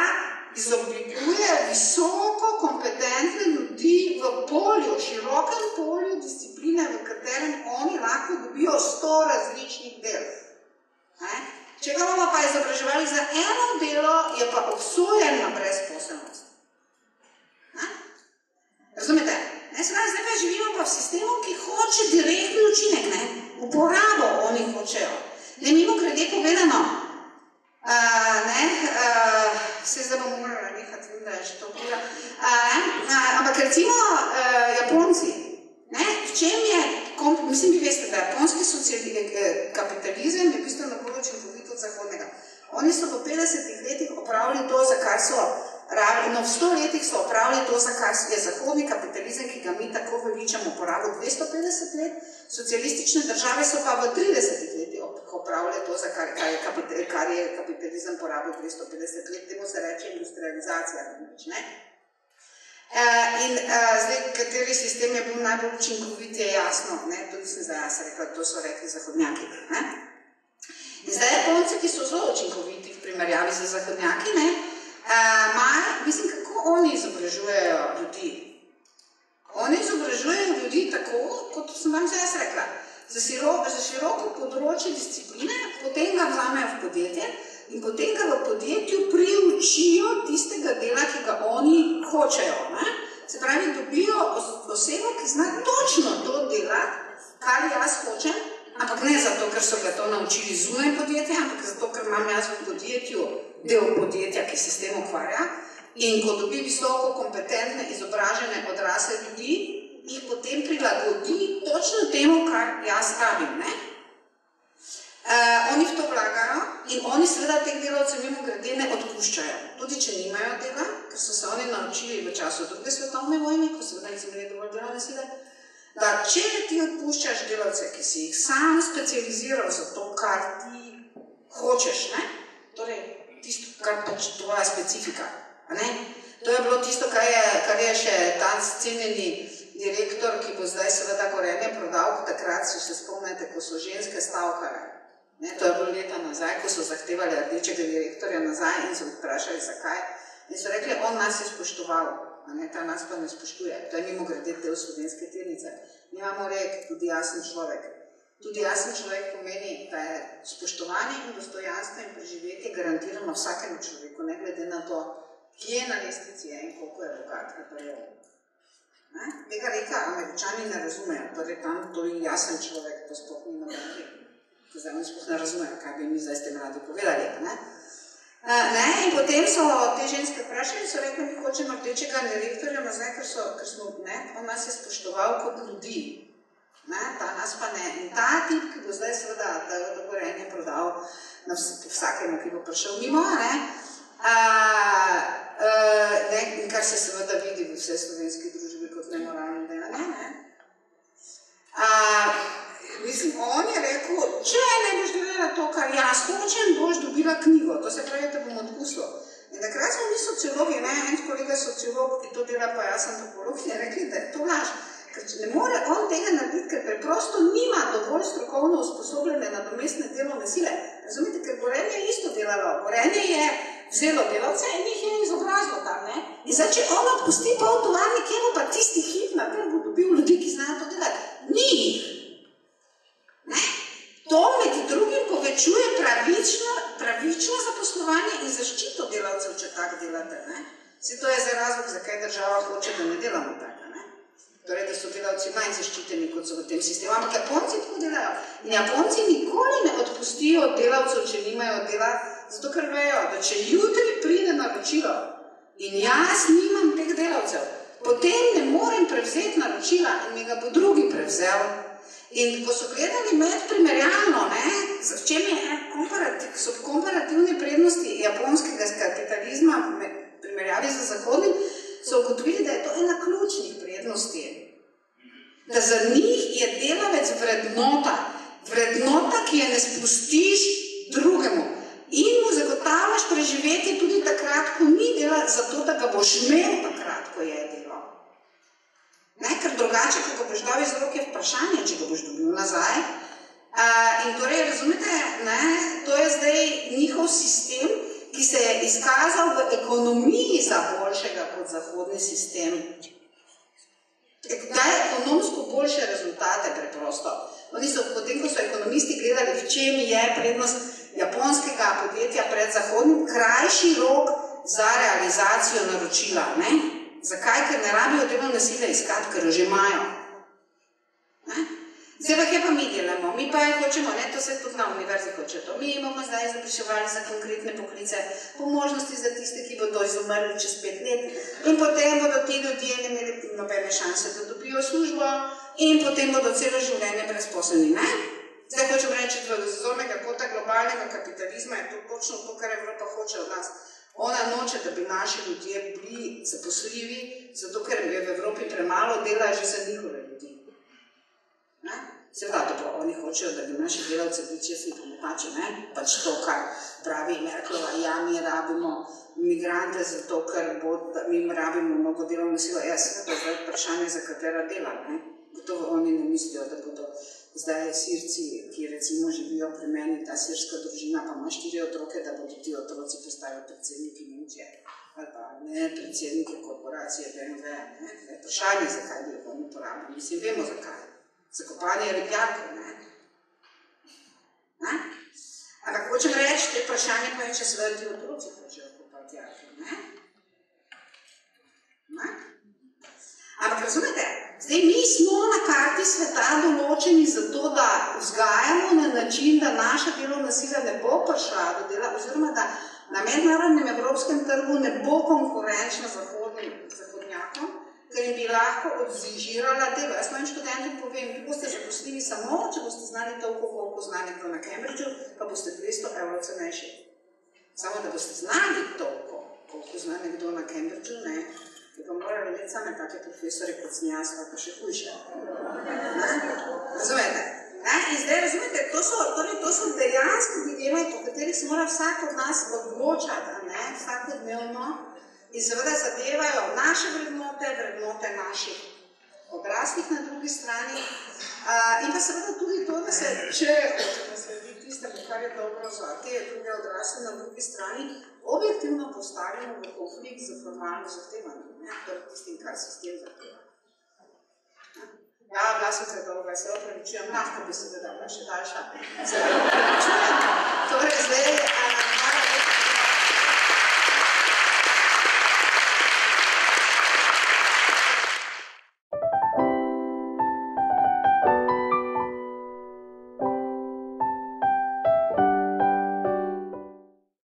Speaker 1: izoblikuje visoko kompetentne ljudi v polju, širokem polju discipline, v katerem oni lahko dobijo 100 različnih del. Če ga bomo pa izobraževali za eno delo, je pa obsojen na brezposelnost. Razumete? Zdaj pa živimo pa v sistemu, ki hoče direktni učinek, uporabo oni hočejo. Mimogrede povedano, se zdaj bom morala nehati, da je že to bila. Ampak recimo Japonci, v čem je, mislim, vi veste, da japonski kapitalizem je bistveno bolj učinkovit od zahodnega. Oni so v 50 letih opravili to, za kar so v 100 letih so opravili to, za kar je zahodni kapitalizem, ki ga mi tako veličamo, porabil 250 let, socialistične države so pa v 30 letih opravili to, za kar je kapitalizem porabil 250 let, temu se reče industrializacija. In zdaj, kateri sistem je bil najbolj učinkovit, je jasno, tudi sem zdaj jaz rekla, to so rekli zahodnjaki. In zdaj Japonci, ki so zelo učinkoviti v primerjavi z zahodnjaki, mislim, kako oni izobražujejo ljudi. Oni izobražujejo ljudi tako, kot sem vam zdaj jaz rekla, za široko področje discipline, potem ga vzamejo v podjetje in potem ga v podjetju priučijo tistega dela, ki ga oni hočejo. Se pravi, dobijo osebo, ki zna točno to delati, kar jaz hočem, ampak ne zato, ker so ga to naučili zunaj podjetja, ampak zato, ker imam jaz v podjetju del podjetja, ki se s tem ukvarja. In ko dobi visoko kompetentne, izobražene, odrasle ljudi, jih potem prilagodi točno temu, kar jaz rabim. Oni v to vlagajo in oni seveda teh delavcev mimogrede ne odpuščajo. Tudi če nimajo dela, ker so se oni naučili v času druge svetovne vojne, ko seveda niso imeli dovolj delovne sile, da če ti odpuščaš delavce, ki si jih sam specializiral za to, kar ti hočeš, torej tisto, kar pač tvoja specifika. To je bilo tisto, kar je še ta cenjeni direktor, ki bo zdaj seveda Gorenje prodal, takrat se spomnite, ko so ženske stavkale. To je bilo leta nazaj, ko so zahtevali rdečega direktorja nazaj in so vprašali, zakaj. In so rekli, on nas je spoštoval, ta nas pa ne spoštuje. To je mimogrede del slovenske tirnice. Mi imamo rek, tudi jaz sem človek. Tudi jaz sem človek pomeni, da je spoštovanje in dostojanstvo in preživetje garantirano vsakemu človeku, ne glede na to, kje na lestvici je in koliko je bogat ali pa je. Tega reka Američani ne razumejo, torej tam tudi jaz sem človek, to sploh ni nobenki. Zdaj oni sploh ne razumejo, kaj bi mi zdaj s tem radi povedali. In potem so te ženske vprašali, so rekli, mi hočemo rdečega direktorja nazaj, ker smo, on nas je spoštoval kot ljudi. Ta nas pa ne. In ta tip, ki bo zdaj seveda to Gorenje prodal vsakemu, ki bo prišel mimo, in kar se seveda vidi v vsej slovenski družbi kot nemoralno delanje. Mislim, on je rekel, če ne boš delala to, kar jaz hočem, boš dobila knjigo. To se pravi, da bom odpustila. In takrat smo mi sociologi, en kolega sociolog, ki to dela, pa jaz sem topolog, in je rekli, da je to laž. Ker ne more on tega narediti, ker preprosto nima dovolj strokovno usposobljene nadomestne delovne sile. Razumite, ker Gorenje je isto delalo. Gorenje je vzelo delavce in jih je izobrazilo tam. In zdaj, če on odpusti pol tovarni, kje bo pa tisti hip na trgu dobil ljudi, ki znajo to delati? Ni jih. To med drugim povečuje pravično zaposlovanje in zaščito delavcev, če tako delate. To je za razlog, zakaj država hoče, da ne delamo tako. Torej, da so delavci manj zaščiteni, kot so v tem sistemu. Ampak Japonci tako delajo. In Japonci nikoli ne odpustijo delavcev, če nimajo dela, zato ker vejo, da če jutri pride naročilo in jaz nimam teh delavcev, potem ne morem prevzeti naročila in mi ga bo drugi prevzel. In ko so gledali med primerjalno, v čem so komparativne prednosti japonskega kapitalizma v primerjavi z zahodnim, so ugotovili, da je to ena ključnih prednosti. Da za njih je delavec vrednota, ki je ne spustiš drugemu in mu zagotavljaš preživetje tudi takrat, ko ni dela, zato da ga boš imel takrat, ko je delo. Ker drugače, ko ga boš dal iz roke, vprašanje, če ga boš dobil nazaj. In torej, razumete, to je zdaj njihov sistem, ki se je izkazal v ekonomiji za boljšega kot zahodni sistem. Daje ekonomsko boljše rezultate preprosto. Oni so, potem ko so ekonomisti gledali, v čem je prednost japonskega podjetja pred zahodnim, krajši rok za realizacijo naročila. Zakaj? Ker ne rabijo delovne sile iskati, ker jo že imajo. Zdaj pa kje pa mi delamo? Mi pa hočemo, to se tudi na univerzi hoče to. Mi bomo zdaj zapiševali za konkretne poklice, po možnosti za tiste, ki bodo izumrli čez 5 let. In potem bodo ti ljudje ne imeli nobene šanse, da dobijo službo in potem bodo celo življenje brezposelni. Zdaj hočem reči, da z zornega kota globalnega kapitalizma je to točno to, kar Evropa hoče od nas. Ona noče, da bi naši ljudje bili zaposljivi, zato ker je v Evropi premalo dela že za njihove ljudi. Seveda, dobro, oni hočejo, da bi naši delavci bili čestni pometači, ne? Pač to, kar pravi Merklova, ja, mi rabimo migrante zato, ker mi rabimo mnogo delovno silo. Ja, seveda, zdaj vprašanje, za katera dela, ne? Gotovo oni ne mislijo, da bodo zdaj Sirci, ki recimo živijo pri meni, ta sirska družina, pa ima 4 otroke, da bodo ti otroci postali predsedniki Nemčije. Ali pa ne predsednike korporacije BMW, ne? Vprašanje, zakaj bi jo oni porabili. Mislim, vemo zakaj. Zakopanje ribjakov, ne? Ampak hočem reči, te vprašanje pa je, če seveda ti otroci hočejo kopati jarke, ne? Ampak razumete, zdaj mi smo na karti sveta določeni zato, da vzgajamo na način, da naša delovna sila ne bo prišla do dela, oziroma da na mednarodnem evropskem trgu ne bo konkurenčna zahodnjakom, ker jim bi lahko odzižirala delo. Jaz mojim študentom povem, vi boste zaposlili samo, če boste znali toliko, koliko zna nekdo na Cambridgeu, pa boste 200 € cenejši. Samo, da boste znali toliko, koliko zna nekdo na Cambridgeu, ne, bi pa morali imeti same take profesore, kot sem jaz, ali pa še hujše. Razumete? In zdaj, razumete, to so dejansko dileme, po katerih se mora vsak od nas odločati, vsakodnevno, in seveda zadevajo naše vrednote naših odraslih na drugi strani, in pa seveda tudi to, da se, če hočete slediti tistemu, kar je dobro za te druge odrasle na drugi strani, objektivno postavimo v konflikt z formalno zahtevanjem, torej tistim, kar se s tem zahteva. Ja, bila sem se dolga, se opravičujem, lahko bi se da bila še daljša. Se opravičujem. Torej, zdaj,